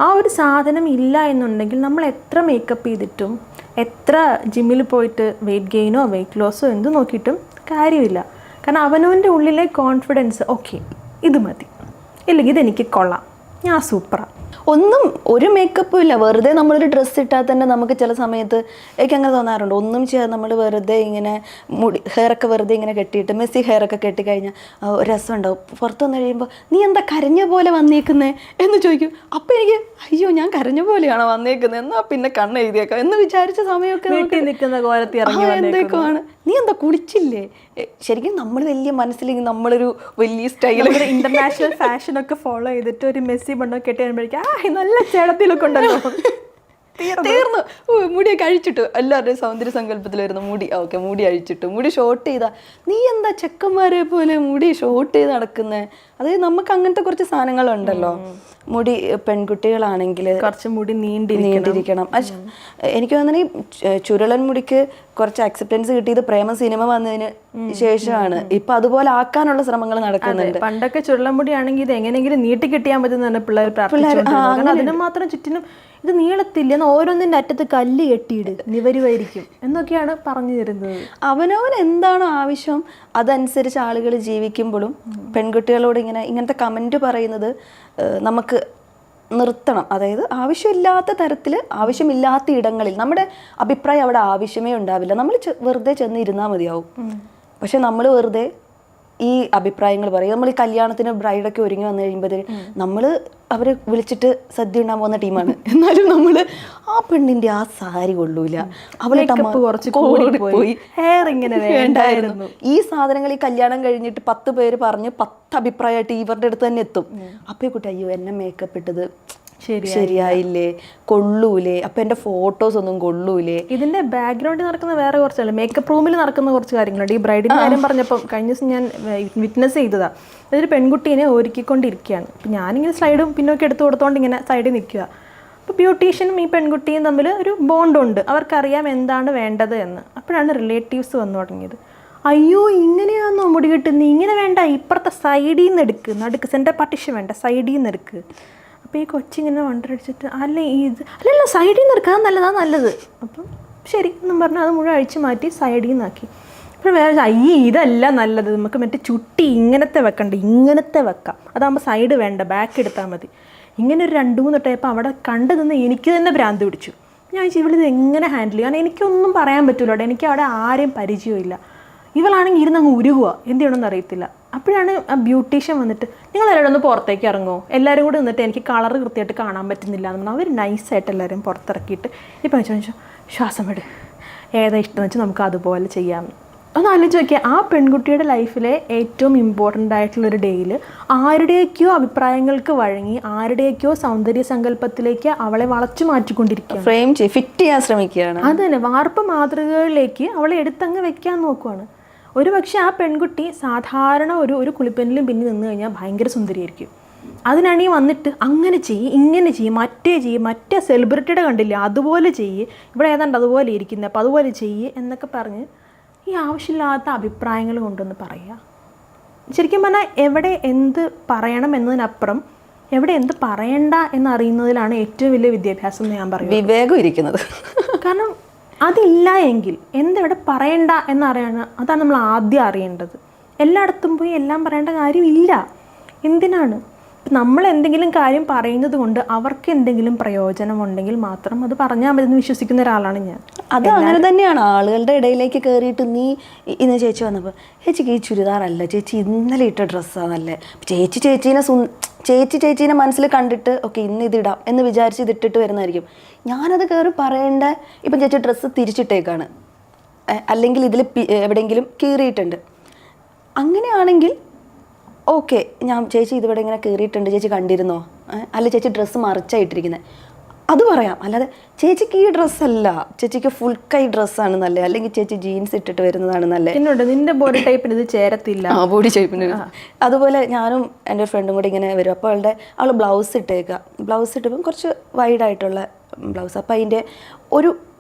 B: ആ ഒരു സാധനം ഇല്ല എന്നുണ്ടെങ്കിൽ നമ്മൾ എത്ര മേക്കപ്പ് ചെയ്തിട്ടും എത്ര ജിമ്മിൽ പോയിട്ട് വെയിറ്റ് ഗെയിനോ വെയിറ്റ് ലോസോ എന്ത് നോക്കിയിട്ടും കാര്യമില്ല. കാരണം അവനവൻ്റെ ഉള്ളിലെ കോൺഫിഡൻസ്, ഓക്കെ ഇത് മതി, ഇല്ലെങ്കിൽ ഇതെനിക്ക് കൊള്ളാം, ഞാൻ സൂപ്പറാണ്,
A: ഒരു മേക്കപ്പും ഇല്ല, വെറുതെ നമ്മളൊരു ഡ്രസ്സ് ഇട്ടാൽ തന്നെ നമുക്ക് ചില സമയത്ത് എനിക്ക് അങ്ങനെ തോന്നാറുണ്ട്. ഒന്നും ചെയ്യാതെ നമ്മൾ വെറുതെ ഇങ്ങനെ ഹെയറൊക്കെ വെറുതെ ഇങ്ങനെ കെട്ടിയിട്ട് മെസ്സി ഹെയറൊക്കെ കെട്ടിക്കഴിഞ്ഞാൽ ഒരു രസം ഉണ്ടാവും. പുറത്ത് വന്നു കഴിയുമ്പോൾ നീ എന്താ കരഞ്ഞ പോലെ വന്നേക്കുന്നേ എന്ന് ചോദിക്കും. അപ്പം എനിക്ക് അയ്യോ ഞാൻ കരഞ്ഞ പോലെയാണോ വന്നേക്കുന്നത്, എന്നാൽ പിന്നെ കണ്ണെഴുതിയേക്കാം എന്ന് വിചാരിച്ച സമയമൊക്കെ എന്തൊക്കെയാണ്. നീ എന്താ കുളിച്ചില്ലേ? ശരിക്കും നമ്മൾ വലിയ മനസ്സിലെങ്കിൽ നമ്മളൊരു വലിയ സ്റ്റൈൽ
B: ഇന്റർനാഷണൽ ഫാഷനൊക്കെ ഫോളോ ചെയ്തിട്ട് ഒരു മെസ്സി ബണ്ണോ കെട്ടി കഴിയുമ്പോഴേക്കും നല്ല ചേടത്തിലൊക്കെ ഉണ്ടല്ലോ,
A: തീർന്നു. മുടിയൊക്കെ അഴിച്ചിട്ടു, എല്ലാവരുടെയും സൗന്ദര്യ സങ്കല്പത്തിൽ വരുന്ന മുടി, ഓക്കെ മുടി അഴിച്ചിട്ടു, മുടി ഷോർട്ട് ചെയ്താ നീ എന്താ ചെക്കന്മാരെ പോലെ മുടി ഷോർട്ട് ചെയ്ത് നടക്കുന്നത്. അതായത് നമുക്ക് അങ്ങനത്തെ കുറച്ച് സാധനങ്ങളുണ്ടല്ലോ. മുടി പെൺകുട്ടികളാണെങ്കിൽ
B: കുറച്ച് മുടി നീണ്ടിരിക്കണം.
A: എനിക്ക് തോന്നുന്നത് ചുരുളൻ മുടിക്ക് കുറച്ച് അക്സെപ്റ്റൻസ് കിട്ടിയത് പ്രേമ സിനിമ വന്നതിന് ശേഷമാണ്. ഇപ്പൊ അതുപോലെ ആക്കാനുള്ള ശ്രമങ്ങൾ നടക്കുന്നുണ്ട്.
B: പണ്ടൊക്കെ ചുരുളൻ മുടി ആണെങ്കിൽ ഇത് എങ്ങനെയെങ്കിലും നീട്ടി കിട്ടിയാൻ പറ്റുന്ന പിള്ളേർ അതിന് മാത്രം ചുറ്റിനും ഇത് നീളത്തില്ല, എന്നാൽ ഓരോന്നിൻ്റെ അറ്റത്ത് കല്ല് കെട്ടിയിട് നിവരുമായിരിക്കും എന്നൊക്കെയാണ് പറഞ്ഞു തരുന്നത്.
A: അവനവൻ എന്താണോ ആവശ്യം അതനുസരിച്ച് ആളുകൾ ജീവിക്കുമ്പോഴും പെൺകുട്ടികളോട് ഇങ്ങനത്തെ കമൻറ്റ് പറയുന്നത് നമുക്ക് നിർത്തണം. അതായത് ആവശ്യമില്ലാത്ത തരത്തിൽ ആവശ്യമില്ലാത്ത ഇടങ്ങളിൽ നമ്മുടെ അഭിപ്രായം അവിടെ ആവശ്യമേ ഉണ്ടാവില്ല. നമ്മൾ വെറുതെ ചെന്ന് ഇരുന്നാൽ മതിയാവും. പക്ഷെ നമ്മൾ വെറുതെ ഈ അഭിപ്രായങ്ങൾ പറയും. നമ്മൾ ഈ കല്യാണത്തിന് ബ്രൈഡൊക്കെ ഒരുങ്ങി വന്നു കഴിയുമ്പോൾ നമ്മൾ അവർ വിളിച്ചിട്ട് സദ്യ ഉണ്ടാകാൻ പോകുന്ന ടീമാണ്. എന്നാലും നമ്മൾ ആ പെണ്ണിൻ്റെ ആ സാരി കൊള്ളൂല, അവളെ പോയി,
B: ഹെയർ ഇങ്ങനെ വേണ്ടായിരുന്നു.
A: ഈ സാധനങ്ങൾ ഈ കല്യാണം കഴിഞ്ഞിട്ട് 10 പേര് പറഞ്ഞ് 10 അഭിപ്രായമായിട്ട് ഇവരുടെ അടുത്ത് തന്നെ എത്തും. അപ്പോൾ ഈ കുട്ടി അയ്യോ എന്നെ മേക്കപ്പ് ഇട്ടത് ശരിയായില്ലേ, കൊള്ളൂലേ, അപ്പൊ എന്റെ ഫോട്ടോസ് ഒന്നും കൊള്ളൂലേ.
B: ഇതിന്റെ ബാക്ക്ഗ്രൗണ്ടിൽ നടക്കുന്ന വേറെ കുറച്ചല്ല, മേക്കപ്പ് റൂമിൽ നടക്കുന്ന കുറച്ച് കാര്യങ്ങളുണ്ട്. ഈ ബ്രൈഡിന്റെ കാര്യം പറഞ്ഞപ്പോൾ കഴിഞ്ഞ ദിവസം ഞാൻ വിറ്റ്നസ് ചെയ്തതാ. അതൊരു പെൺകുട്ടീനെ ഒരുക്കിക്കൊണ്ടിരിക്കുകയാണ്. അപ്പം ഞാനിങ്ങനെ സ്ലൈഡും പിന്നൊക്കെ എടുത്തു കൊടുത്തോണ്ട് ഇങ്ങനെ സൈഡിൽ നിൽക്കുക. അപ്പോൾ ബ്യൂട്ടീഷ്യനും ഈ പെൺകുട്ടിയും തമ്മിൽ ഒരു ബോണ്ടുണ്ട്, അവർക്കറിയാം എന്താണ് വേണ്ടത് എന്ന്. അപ്പോഴാണ് റിലേറ്റീവ്സ് വന്നു തുടങ്ങിയത്. അയ്യോ ഇങ്ങനെയാണെന്നോ മുടി കിട്ടുന്നത്, ഇങ്ങനെ വേണ്ട, ഇപ്പുറത്തെ സൈഡിൽ നിന്ന് എടുക്ക്, നടുക്ക് സെൻറ്റർ പാർട്ടീഷൻ വേണ്ട, സൈഡിൽ നിന്ന് എടുക്ക്. അപ്പോൾ ഈ കൊച്ചിങ്ങനെ വണ്ടടിച്ചിട്ട് അല്ല അല്ലല്ല സൈഡിൽ നിന്ന് എടുക്കുക, നല്ലതാണ് നല്ലത്. അപ്പം ശരി എന്നും പറഞ്ഞാൽ അത് മുഴുവൻ അഴിച്ചു മാറ്റി സൈഡിൽ നിന്നാക്കി. അപ്പോൾ വേറെ അയ്യേ ഇതല്ല നല്ലത്, നമുക്ക് മറ്റേ ചുട്ടി ഇങ്ങനത്തെ വെക്കണ്ട, ഇങ്ങനത്തെ വെക്കാം, അതാകുമ്പോൾ സൈഡ് വേണ്ട, ബാക്ക് എടുത്താൽ മതി. ഇങ്ങനെ ഒരു 2-3 ടൈപ്പ് അവിടെ കണ്ടു നിന്ന് എനിക്ക് തന്നെ ഭ്രാന്ത് പിടിച്ചു. ഞാൻ ചോദിച്ചു ഇവളിത് എങ്ങനെ ഹാൻഡിൽ ചെയ്യും, കാരണം എനിക്കൊന്നും പറയാൻ പറ്റില്ല, എനിക്ക് അവിടെ ആരെയും പരിചയമില്ല. ഇവളാണെങ്കിൽ ഇരുന്ന് അങ്ങ് ഉരുകുക, എന്ത് ചെയ്യണമെന്ന് അറിയത്തില്ല. അപ്പോഴാണ് ആ ബ്യൂട്ടീഷ്യൻ വന്നിട്ട് നിങ്ങൾ എല്ലാവരും ഒന്ന് പുറത്തേക്ക് ഇറങ്ങുമോ, എല്ലാവരും കൂടി നിന്നിട്ട് എനിക്ക് കളർ കൃത്യമായിട്ട് കാണാൻ പറ്റുന്നില്ല എന്ന് പറഞ്ഞാൽ അവർ നൈസായിട്ട് എല്ലാവരും പുറത്തിറക്കിയിട്ട് ഇപ്പം ചോദിച്ചു ശ്വാസം വിട്, ഏതാ ഇഷ്ടമെന്ന് വെച്ചാൽ നമുക്ക് അതുപോലെ ചെയ്യാം. ഒന്ന് ആലോചിച്ച് നോക്കിയാൽ ആ പെൺകുട്ടിയുടെ ലൈഫിലെ ഏറ്റവും ഇമ്പോർട്ടൻ്റ് ആയിട്ടുള്ളൊരു ഡേയിൽ ആരുടെയൊക്കെയോ അഭിപ്രായങ്ങൾക്ക് വഴങ്ങി ആരുടെയൊക്കെയോ സൗന്ദര്യ സങ്കല്പത്തിലേക്ക് അവളെ വളച്ചു മാറ്റിക്കൊണ്ടിരിക്കുകയാണ്,
A: ഫ്രെയിം ഫിറ്റ് ചെയ്യാൻ ശ്രമിക്കുകയാണ്.
B: അത് തന്നെ വാർപ്പ് മാതൃകകളിലേക്ക് അവളെ എടുത്തങ്ങ് വെക്കാൻ നോക്കുവാണ്. ഒരു പക്ഷേ ആ പെൺകുട്ടി സാധാരണ ഒരു കുളിപ്പനിലും പിന്നെ നിന്ന് കഴിഞ്ഞാൽ ഭയങ്കര സുന്ദരിയായിരിക്കും. അതിനാണ് ഈ വന്നിട്ട് അങ്ങനെ ചെയ്യ്, ഇങ്ങനെ ചെയ്യ്, മറ്റേ സെലിബ്രിറ്റിയുടെ കണ്ടില്ലേ അതുപോലെ ചെയ്യ്, ഇവിടെ ഏതാണ്ട് അതുപോലെ ഇരിക്കുന്നത്, അപ്പോൾ അതുപോലെ ചെയ്യ് എന്നൊക്കെ പറഞ്ഞ് ഈ ആവശ്യമില്ലാത്ത അഭിപ്രായങ്ങൾ കൊണ്ടൊന്ന് പറയുക. ശരിക്കും പറഞ്ഞാൽ എവിടെ എന്ത് പറയണം എന്നതിനപ്പുറം എവിടെ എന്ത് പറയണ്ട എന്നറിയുന്നതിലാണ് ഏറ്റവും വലിയ വിദ്യാഭ്യാസം എന്ന് ഞാൻ പറയും,
A: വിവേകം ഇരിക്കുന്നത്.
B: കാരണം അതില്ല എങ്കിൽ എന്തെവിടെ പറയണ്ട എന്നറിയണം, അതാണ് നമ്മൾ ആദ്യം അറിയേണ്ടത്. എല്ലായിടത്തും പോയി എല്ലാം പറയേണ്ട കാര്യമില്ല. എന്തിനാണ് നമ്മൾ എന്തെങ്കിലും കാര്യം പറയുന്നത് കൊണ്ട് അവർക്ക് എന്തെങ്കിലും പ്രയോജനം ഉണ്ടെങ്കിൽ മാത്രം അത് പറഞ്ഞാൽ മതി എന്ന് വിശ്വസിക്കുന്ന ഒരാളാണ് ഞാൻ.
A: അത് അങ്ങനെ തന്നെയാണ്. ആളുകളുടെ ഇടയിലേക്ക് കയറിയിട്ട് നീ ഇന്ന് ചേച്ചി വന്നപ്പോൾ ചേച്ചിക്ക് ഈ ചുരിദാറല്ല, ചേച്ചി ഇന്നലെ ഇട്ട ഡ്രസ്സാണല്ലേ, ചേച്ചീനെ മനസ്സിൽ കണ്ടിട്ട് ഓക്കെ ഇന്ന് ഇതിടാം എന്ന് വിചാരിച്ച് ഇതിട്ടിട്ട് വരുന്നതായിരിക്കും. ഞാനത് കയറി പറയേണ്ട ഇപ്പം ചേച്ചി ഡ്രസ്സ് തിരിച്ചിട്ടേക്കാണ്, അല്ലെങ്കിൽ ഇതിൽ എവിടെയെങ്കിലും കീറിയിട്ടുണ്ട്, അങ്ങനെയാണെങ്കിൽ ഓക്കെ ഞാൻ ചേച്ചി ഇതിവിടെ ഇങ്ങനെ കയറിയിട്ടുണ്ട്, ചേച്ചി കണ്ടിരുന്നോ, അല്ല ചേച്ചി ഡ്രസ്സ് മറിച്ചായിട്ടിരിക്കുന്നത്, അത് പറയാം. അല്ലാതെ ചേച്ചിക്ക് ഈ ഡ്രസ്സല്ല, ചേച്ചിക്ക് ഫുൾ കൈ ഡ്രസ്സാണ് നല്ലത്, അല്ലെങ്കിൽ ചേച്ചി ജീൻസ് ഇട്ടിട്ട് വരുന്നതാണ് നല്ലത്,
B: നിന്റെ ബോഡി ടൈപ്പിന് ഇത് ചേരത്തില്ല.
A: ബോഡി ടൈപ്പിന്. അതുപോലെ ഞാനും എൻ്റെ ഫ്രണ്ടും കൂടി ഇങ്ങനെ വരും. അപ്പോൾ അവൾ ബ്ലൗസ് ഇട്ടേക്കുക, ബ്ലൗസ് ഇട്ടപ്പം കുറച്ച് വൈഡായിട്ടുള്ള ബ്ലൗസ്, അപ്പോൾ അതിൻ്റെ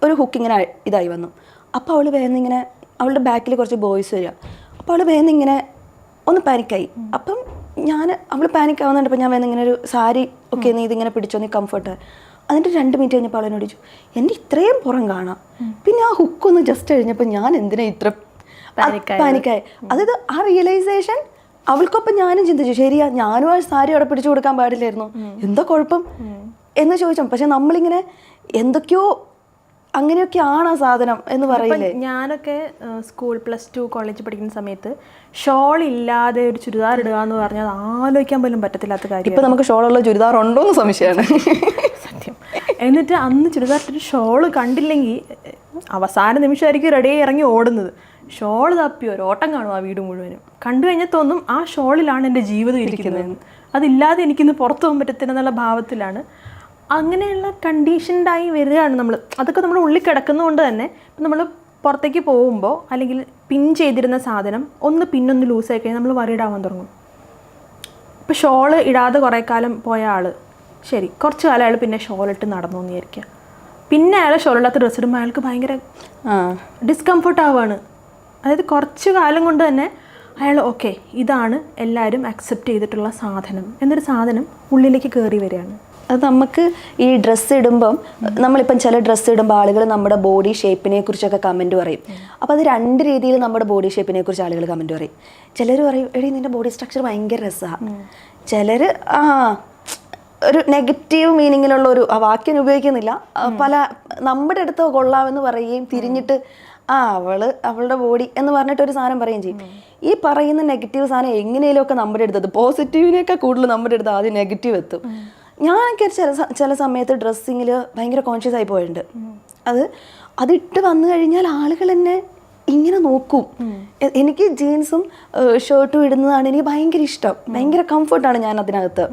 A: ഒരു ഹുക്ക് ഇങ്ങനെ ഇതായി വന്നു. അപ്പോൾ അവൾ വേഗം അവളുടെ ബാക്കിൽ കുറച്ച് ബോയ്സ് വരിക, അപ്പോൾ അവൾ വേഗം ഇങ്ങനെ ഒന്ന് പാനിക്കായി. അപ്പം അവൾ പാനിക് ആവുന്നുണ്ട്. അപ്പോൾ ഞാൻ വേഗം ഇങ്ങനെ ഒരു സാരി ഒക്കെ നീ ഇതിങ്ങനെ പിടിച്ചോ, നീ കംഫർട്ട്. എന്നിട്ട് 2 മിനിറ്റ് കഴിഞ്ഞപ്പോൾ അവളെന്നോട് ചോദിച്ചു എൻ്റെ ഇത്രയും പുറം കാണാം, പിന്നെ ആ ഹുക്കൊന്ന് ജസ്റ്റ് കഴിഞ്ഞപ്പോൾ ഞാൻ എന്തിനാ ഇത്ര പാനിക്കായി. അതായത് ആ റിയലൈസേഷൻ അവൾക്കൊപ്പം ഞാനും ചിന്തിച്ചു, ശരിയാ ഞാനും ആ സാരി അവിടെ പിടിച്ചു കൊടുക്കാൻ പാടില്ലായിരുന്നു, എന്താ കുഴപ്പം എന്ന് ചോദിച്ചു. പക്ഷെ നമ്മളിങ്ങനെ എന്തൊക്കെയോ അങ്ങനെയൊക്കെയാണ് ആ സാധനം എന്ന് പറയില്ലേ.
B: ഞാനൊക്കെ സ്കൂൾ +2 കോളേജ് പഠിക്കുന്ന സമയത്ത് ഷോൾ ഇല്ലാതെ ഒരു ചുരിദാർ ഇടുക എന്ന് പറഞ്ഞാൽ ആലോചിക്കാൻ പോലും പറ്റത്തില്ലാത്ത കാര്യം.
A: ഇപ്പം നമുക്ക് ഷോളുള്ള ചുരിദാർ ഉണ്ടോ എന്ന് സംശയമാണ്
B: സത്യം. എന്നിട്ട് അന്ന് ചുരിദാർ ഇട്ടിട്ട് ഷോള് കണ്ടില്ലെങ്കിൽ അവസാന നിമിഷമായിരിക്കും റെഡിയായി ഇറങ്ങി ഓടുന്നത്. ഷോൾ തപ്പി ഒരു ഓട്ടം കാണും ആ വീട് മുഴുവനും. കണ്ടു കഴിഞ്ഞാൽ തോന്നും ആ ഷോളിലാണ് എൻ്റെ ജീവിതം ഇരിക്കുന്നത്, അതില്ലാതെ എനിക്കിന്ന് പുറത്തു പോകാൻ പറ്റത്തില്ല എന്നുള്ള ഭാവത്തിലാണ്. അങ്ങനെയുള്ള കണ്ടീഷൻഡായി വരികയാണ് നമ്മൾ. അതൊക്കെ നമ്മുടെ ഉള്ളിൽ കിടക്കുന്നതുകൊണ്ട് തന്നെ നമ്മൾ പുറത്തേക്ക് പോകുമ്പോൾ അല്ലെങ്കിൽ പിൻ ചെയ്തിരുന്ന സാധനം പിന്നൊന്ന് ലൂസായി കഴിഞ്ഞാൽ നമ്മൾ വറീഡാവാൻ തുടങ്ങും. ഇപ്പോൾ ഷോള് ഇടാതെ കുറേ കാലം പോയ ആൾ ശരി കുറച്ച് കാലം അയാൾ പിന്നെ ഷോളിട്ട് നടന്നു എന്ന് വിചാരിക്കുക, പിന്നെ അയാൾ ഷോളില്ലാത്ത ഡ്രസ്സ് ഇടുമ്പോൾ അയാൾക്ക് ഭയങ്കര ഡിസ്കംഫർട്ട് ആവുകയാണ്. അതായത് കുറച്ച് കാലം കൊണ്ട് തന്നെ അയാൾ ഓക്കെ ഇതാണ് എല്ലാവരും അക്സെപ്റ്റ് ചെയ്തിട്ടുള്ള സാധനം എന്നൊരു സാധനം ഉള്ളിലേക്ക് കയറി വരികയാണ്.
A: അത് നമുക്ക് ഈ ഡ്രസ്സ് ഇടുമ്പം നമ്മളിപ്പം ചില ഡ്രസ്സ് ഇടുമ്പോൾ ആളുകൾ നമ്മുടെ ബോഡി ഷേപ്പിനെ കുറിച്ചൊക്കെ കമൻറ്റ് പറയും. അപ്പോൾ അത് 2 രീതിയിൽ നമ്മുടെ ബോഡി ഷേപ്പിനെ കുറിച്ച് ആളുകൾ കമൻറ്റ് പറയും. ചിലർ പറയും എടീ നിൻ്റെ ബോഡി സ്ട്രക്ചർ ഭയങ്കര രസമാണ്. ചിലർ ഒരു നെഗറ്റീവ് മീനിങ്ങിലുള്ള ഒരു വാക്യം ഉപയോഗിക്കുന്നില്ല, പല നമ്മുടെ അടുത്ത് കൊള്ളാമെന്ന് പറയുകയും തിരിഞ്ഞിട്ട് അവളുടെ ബോഡി എന്ന് പറഞ്ഞിട്ട് ഒരു സാധനം പറയുകയും ചെയ്യും. ഈ പറയുന്ന നെഗറ്റീവ് സാധനം എങ്ങനെയൊക്കെ നമ്മുടെ അടുത്തത് പോസിറ്റീവിനേക്കാൾ കൂടുതൽ നമ്മുടെ അടുത്ത് ആദ്യം നെഗറ്റീവ് എത്തും. ഞാനൊക്കെ ചില സമയത്ത് ഡ്രസ്സിങ്ങിൽ ഭയങ്കര കോൺഷ്യസ് ആയി പോയിട്ടുണ്ട്. അതിട്ട് വന്നു കഴിഞ്ഞാൽ ആളുകൾ എന്നെ ഇങ്ങനെ നോക്കും. എനിക്ക് ജീൻസും ഷർട്ടും ഇടുന്നതാണ് എനിക്ക് ഭയങ്കര ഇഷ്ടം, ഭയങ്കര കംഫർട്ടാണ് ഞാൻ അതിനകത്ത്.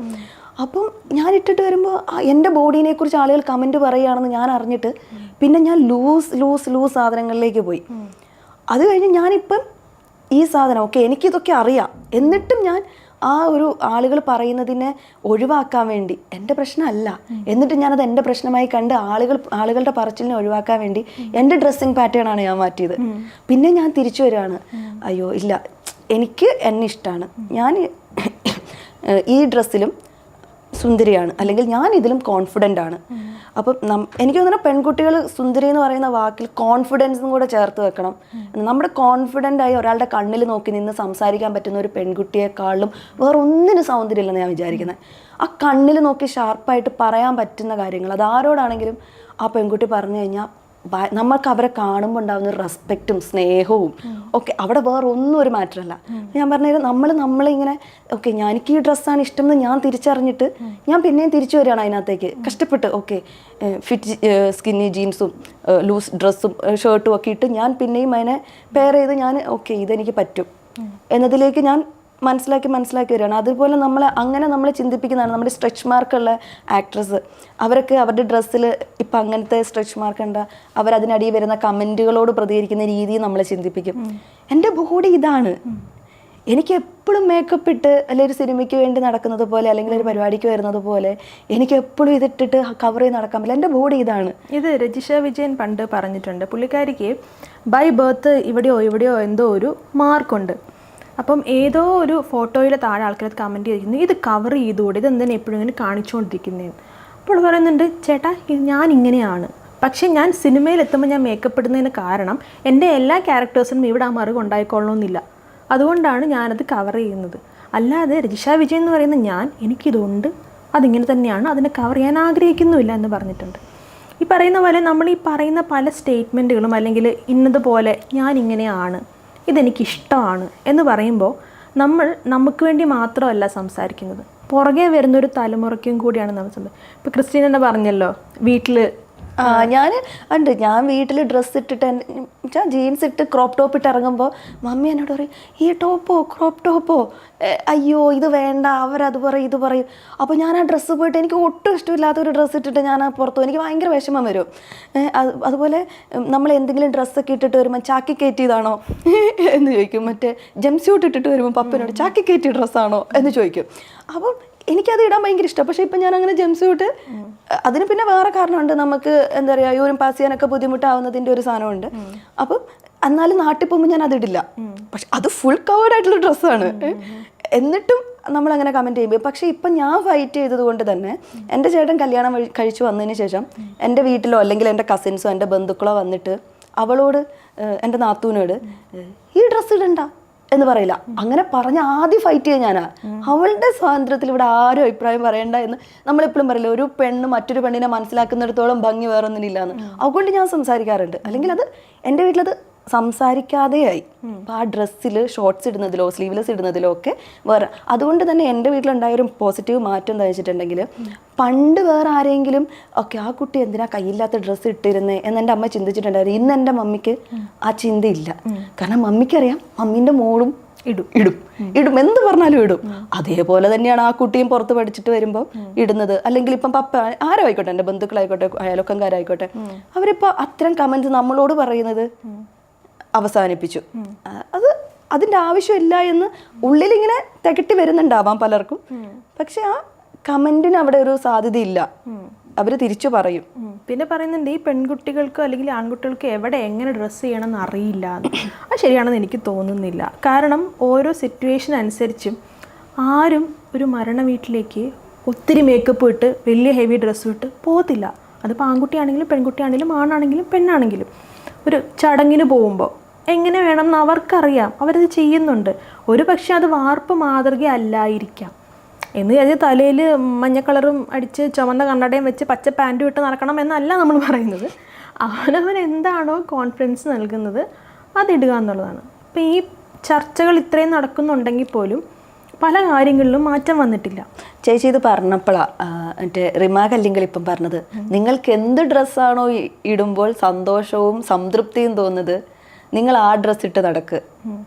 A: അപ്പം ഞാൻ ഇട്ടിട്ട് വരുമ്പോൾ എൻ്റെ ബോഡീനെ കുറിച്ച് ആളുകൾ കമൻറ്റ് പറയുകയാണെന്ന് ഞാൻ അറിഞ്ഞിട്ട് പിന്നെ ഞാൻ ലൂസ് സാധനങ്ങളിലേക്ക് പോയി. അത് കഴിഞ്ഞ് ഞാനിപ്പം ഈ സാധനം എനിക്കിതൊക്കെ അറിയാം, എന്നിട്ടും ഞാൻ ആ ഒരു ആളുകൾ പറയുന്നതിനെ ഒഴിവാക്കാൻ വേണ്ടി, എൻ്റെ പ്രശ്നമല്ല എന്നിട്ട് ഞാനത് എൻ്റെ പ്രശ്നമായി കണ്ട് ആളുകളുടെ പറച്ചിലിനെ ഒഴിവാക്കാൻ വേണ്ടി എൻ്റെ ഡ്രസ്സിങ് പാറ്റേണാണ് ഞാൻ മാറ്റിയത്. പിന്നെ ഞാൻ തിരിച്ചു വരികയാണ്, അയ്യോ ഇല്ല, എനിക്ക് എന്നെ ഇഷ്ടമാണ്, ഞാൻ ഈ ഡ്രസ്സിലും സുന്ദരിയാണ്, അല്ലെങ്കിൽ ഞാൻ ഇതിലും കോൺഫിഡൻ്റ് ആണ്. അപ്പം എനിക്ക് തോന്നുന്നു പെൺകുട്ടികൾ സുന്ദരി എന്ന് പറയുന്ന വാക്കിൽ കോൺഫിഡൻസും കൂടെ ചേർത്ത് വെക്കണം. നമ്മുടെ കോൺഫിഡൻ്റ് ആയി ഒരാളുടെ കണ്ണിൽ നോക്കി നിന്ന് സംസാരിക്കാൻ പറ്റുന്ന ഒരു പെൺകുട്ടിയെക്കാളും വേറൊന്നിനും സൗന്ദര്യമില്ലെന്ന് ഞാൻ വിചാരിക്കുന്നത്. ആ കണ്ണിൽ നോക്കി ഷാർപ്പായിട്ട് പറയാൻ പറ്റുന്ന കാര്യങ്ങൾ അത് ആരോടാണെങ്കിലും ആ പെൺകുട്ടി പറഞ്ഞു കഴിഞ്ഞാൽ നമ്മൾക്ക് അവരെ കാണുമ്പോൾ ഉണ്ടാകുന്ന ഒരു റെസ്പെക്റ്റും സ്നേഹവും അവിടെ വേറെ ഒന്നും ഒരു മാറ്ററല്ല. ഞാൻ പറഞ്ഞത് നമ്മളിങ്ങനെ എനിക്ക് ഈ ഡ്രസ്സാണ് ഇഷ്ടം എന്ന് ഞാൻ തിരിച്ചറിഞ്ഞിട്ട് ഞാൻ പിന്നെയും തിരിച്ചു വരികയാണ് അതിനകത്തേക്ക് കഷ്ടപ്പെട്ട്. ഫിറ്റ് സ്കിന്നി ജീൻസും ലൂസ് ഡ്രസ്സും ഷർട്ടും ഒക്കെ ഇട്ട് ഞാൻ പിന്നെയും അതിനെ പെയർ ചെയ്ത് ഞാൻ ഇതെനിക്ക് പറ്റും എന്നതിലേക്ക് ഞാൻ മനസ്സിലാക്കി വരികയാണ്. അതുപോലെ നമ്മളെ ചിന്തിപ്പിക്കുന്നതാണ് നമ്മുടെ സ്ട്രെച്ച് മാർക്കുള്ള ആക്ട്രസ്. അവരൊക്കെ അവരുടെ ഡ്രസ്സിൽ ഇപ്പം അങ്ങനത്തെ സ്ട്രെച്ച് മാർക്ക് ഉണ്ട്, അവരതിനടിയിൽ വരുന്ന കമൻറ്റുകളോട് പ്രതികരിക്കുന്ന രീതി നമ്മളെ ചിന്തിപ്പിക്കും. എൻ്റെ ബോഡി ഇതാണ്, എനിക്ക് എപ്പോഴും മേക്കപ്പ് ഇട്ട് അല്ലെങ്കിൽ ഒരു സിനിമയ്ക്ക് വേണ്ടി നടക്കുന്നത് പോലെ അല്ലെങ്കിൽ ഒരു പരിപാടിക്ക് വരുന്നത് പോലെ എനിക്ക് എപ്പോഴും ഇതിട്ടിട്ട് കവർ ചെയ്ത് നടക്കാൻ പറ്റില്ല. എൻ്റെ ബോഡി ഇതാണ്.
B: ഇത് രജിഷ വിജയൻ പണ്ട് പറഞ്ഞിട്ടുണ്ട്. പുള്ളിക്കാരിക്ക് ബൈ ബർത്ത് ഇവിടെയോ എന്തോ ഒരു മാർക്കുണ്ട്. അപ്പം ഏതോ ഒരു ഫോട്ടോയിൽ താഴെ ആൾക്കാർ കമൻറ്റ് ചെയ്തിരിക്കുന്നു, ഇത് കവർ ചെയ്തുകൂടെ, ഇതെന്തിനാണ് എപ്പോഴും ഇങ്ങനെ കാണിച്ചുകൊണ്ടിരിക്കുന്നതെന്ന്. അപ്പോൾ പറയുന്നുണ്ട്, ചേട്ടാ ഞാൻ ഇങ്ങനെയാണ്, പക്ഷേ ഞാൻ സിനിമയിലെത്തുമ്പോൾ ഞാൻ മേക്കപ്പ് ഇടുന്നതിന് കാരണം എൻ്റെ എല്ലാ ക്യാരക്ടേഴ്സിനും ഇവിടെ ആ മറുക ഉണ്ടായിക്കൊള്ളണമെന്നില്ല, അതുകൊണ്ടാണ് ഞാനത് കവർ ചെയ്യുന്നത്. അല്ലാതെ രജിഷ വിജയൻ എന്ന് പറയുന്ന എനിക്കിതുണ്ട്, അതിങ്ങനെ തന്നെയാണ്, അതിനെ കവർ ചെയ്യാൻ ആഗ്രഹിക്കുന്നുമില്ല എന്ന് പറഞ്ഞിട്ടുണ്ട്. ഈ പറയുന്ന പോലെ നമ്മൾ ഈ പറയുന്ന പല സ്റ്റേറ്റ്മെൻറ്റുകളും അല്ലെങ്കിൽ ഇന്നതുപോലെ ഞാൻ ഇങ്ങനെയാണ്, ഇതെനിക്കിഷ്ടമാണ് എന്ന് പറയുമ്പോൾ നമുക്ക് വേണ്ടി മാത്രമല്ല സംസാരിക്കുന്നത്, പുറകെ വരുന്നൊരു തലമുറയ്ക്കും കൂടിയാണ് നമ്മൾ സംസാരിക്കുന്നത്. ഇപ്പോൾ ക്രിസ്റ്റീൻ തന്നെ പറഞ്ഞല്ലോ, വീട്ടിൽ
A: ഞാൻ വീട്ടിൽ ഡ്രസ്സ് ഇട്ടിട്ട് ജീൻസ് ഇട്ട് ക്രോപ്പ് ടോപ്പ് ഇട്ട് ഇറങ്ങുമ്പോൾ മമ്മി എന്നോട് പറയും, ഈ ടോപ്പോ ക്രോപ്പ് ടോപ്പോ, അയ്യോ ഇത് വേണ്ട, അവരത് പറയും ഇത് പറയും. അപ്പോൾ ഞാൻ ആ ഡ്രസ്സ് പോയിട്ട് എനിക്ക് ഒട്ടും ഇഷ്ടമില്ലാത്തൊരു ഡ്രസ്സ് ഇട്ടിട്ട് ഞാൻ പുറത്തു, എനിക്ക് ഭയങ്കര വിഷമം വരും. അതുപോലെ നമ്മൾ എന്തെങ്കിലും ഡ്രസ്സൊക്കെ ഇട്ടിട്ട് വരുമ്പോൾ ചാക്കി കയറ്റിയതാണോ എന്ന് ചോദിക്കും. മറ്റേ ജംപ് സ്യൂട്ട് ഇട്ടിട്ട് വരുമ്പോൾ പപ്പനോട് ചാക്കി കയറ്റിയ ഡ്രസ്സാണോ എന്ന് ചോദിക്കും. അപ്പം എനിക്കത് ഇടാൻ ഭയങ്കര ഇഷ്ടം. പക്ഷേ ഇപ്പം ഞാൻ അങ്ങനെ ജംപ് സ്യൂട്ട്, അതിന് പിന്നെ വേറെ കാരണമുണ്ട്, നമുക്ക് എന്താ പറയുക യൂറിൻ പാസ് ചെയ്യാനൊക്കെ ബുദ്ധിമുട്ടാവുന്നതിൻ്റെ ഒരു സാധനമുണ്ട്. അപ്പം എന്നാലും നാട്ടിൽ പോകുമ്പോൾ ഞാൻ അതിടില്ല. പക്ഷെ അത് ഫുൾ കവേർഡ് ആയിട്ടുള്ള ഡ്രസ്സാണ്. എന്നിട്ടും നമ്മളങ്ങനെ കമൻറ്റ് ചെയ്യുമ്പോൾ, പക്ഷേ ഇപ്പം ഞാൻ ഫൈറ്റ് ചെയ്തത് കൊണ്ട് തന്നെ എൻ്റെ ചേട്ടൻ കല്യാണം കഴിച്ചു വന്നതിന് ശേഷം എൻ്റെ വീട്ടിലോ അല്ലെങ്കിൽ എൻ്റെ കസിൻസോ എൻ്റെ ബന്ധുക്കളോ വന്നിട്ട് അവളോട്, എൻ്റെ നാത്തൂനോട് ഈ ഡ്രസ്സ് ഇടണ്ട എന്ന് പറയില്ല. അങ്ങനെ പറഞ്ഞ് ആദ്യം ഫൈറ്റ് ചെയ്യാൻ ഞാനാ. അവളുടെ സ്വാതന്ത്ര്യത്തിൽ ഇവിടെ ആരും അഭിപ്രായം പറയണ്ട എന്ന് നമ്മളെപ്പോഴും പറയില്ല. ഒരു പെണ്ണ് മറ്റൊരു പെണ്ണിനെ മനസ്സിലാക്കുന്നിടത്തോളം ഭംഗി വേറൊന്നിനില്ല എന്ന്. അതുകൊണ്ട് ഞാൻ സംസാരിക്കാറുണ്ട്. അല്ലെങ്കിൽ അത് എൻ്റെ വീട്ടിലത് സംസാരിക്കാതെയായി. അപ്പോൾ ആ ഡ്രസ്സിൽ ഷോർട്ട്സ് ഇടുന്നതിലോ സ്ലീവ്ലെസ് ഇടുന്നതിലോ ഒക്കെ വേറെ. അതുകൊണ്ട് തന്നെ എൻ്റെ വീട്ടിലുണ്ടായൊരു പോസിറ്റീവ് മാറ്റം എന്താ വെച്ചിട്ടുണ്ടെങ്കിൽ, പണ്ട് വേറെ ആരെങ്കിലും ആ കുട്ടി എന്തിനാ കയ്യില്ലാത്ത ഡ്രസ്സ് ഇട്ടിരുന്നേ എന്ന് എൻ്റെ അമ്മ ചിന്തിച്ചിട്ടുണ്ടായിരുന്നു. ഇന്ന് എൻ്റെ മമ്മിക്ക് ആ ചിന്തയില്ല. കാരണം മമ്മിക്കറിയാം മമ്മീൻ്റെ മോളും ഇടും എന്ത് പറഞ്ഞാലും ഇടും. അതേപോലെ തന്നെയാണ് ആ കുട്ടിയും പുറത്ത് പഠിച്ചിട്ട് വരുമ്പോൾ ഇടുന്നത്. അല്ലെങ്കിൽ ഇപ്പം പപ്പ ആരോ ആയിക്കോട്ടെ, എൻ്റെ ബന്ധുക്കളായിക്കോട്ടെ അയൽവക്കംകാരായിക്കോട്ടെ, അവരിപ്പോൾ അത്തരം കമൻസ് നമ്മളോട് പറയുന്നത് അവസാനിപ്പിച്ചു. അതിൻ്റെ ആവശ്യമില്ല എന്ന് ഉള്ളിലിങ്ങനെ തികട്ടി വരുന്നുണ്ടാവാം പലർക്കും. പക്ഷെ ആ കമൻറ്റിന് അവിടെ ഒരു സാധ്യതയില്ല, അവർ തിരിച്ചു പറയും.
B: പിന്നെ പറയുന്നുണ്ട്, ഈ പെൺകുട്ടികൾക്കോ അല്ലെങ്കിൽ ആൺകുട്ടികൾക്കോ എവിടെ എങ്ങനെ ഡ്രസ്സ് ചെയ്യണമെന്ന് അറിയില്ല. അത് ശരിയാണെന്ന് എനിക്ക് തോന്നുന്നില്ല. കാരണം ഓരോ സിറ്റുവേഷൻ അനുസരിച്ചും ആരും ഒരു മരണ വീട്ടിലേക്ക് ഒത്തിരി മേക്കപ്പ് ഇട്ട് വലിയ ഹെവി ഡ്രസ്സ് ഇട്ട് പോകത്തില്ല. അതിപ്പോൾ ആൺകുട്ടിയാണെങ്കിലും പെൺകുട്ടിയാണെങ്കിലും ആണാണെങ്കിലും പെണ്ണാണെങ്കിലും ഒരു ചടങ്ങിന് പോകുമ്പോൾ എങ്ങനെ വേണമെന്ന് അവർക്കറിയാം, അവരത് ചെയ്യുന്നുണ്ട്. ഒരു പക്ഷേ അത് വാർപ്പ് മാതൃക അല്ലായിരിക്കാം എന്ന് കരുതി തലയിൽ മഞ്ഞ കളറും അടിച്ച് ചുവന്ന കണ്ണടയും വെച്ച് പച്ച പാൻറ്റും ഇട്ട് നടക്കണം എന്നല്ല നമ്മൾ പറയുന്നത്. അവനവൻ എന്താണോ കോൺഫിഡൻസ് നൽകുന്നത് അതിടുക എന്നുള്ളതാണ്. അപ്പോൾ ഈ ചർച്ചകൾ ഇത്രയും നടക്കുന്നുണ്ടെങ്കിൽ പോലും പല കാര്യങ്ങളിലും മാറ്റം വന്നിട്ടില്ല.
A: ചേച്ചി ഇത് പറഞ്ഞപ്പോഴാണ് മറ്റേ റിമാ കല്ലിങ്കൽ ഇപ്പം പറഞ്ഞത്, നിങ്ങൾക്ക് എന്ത് ഡ്രസ്സാണോ ഇടുമ്പോൾ സന്തോഷവും സംതൃപ്തിയും തോന്നുന്നത് നിങ്ങൾ ആ ഡ്രസ്സ് ഇട്ട് നടക്ക്.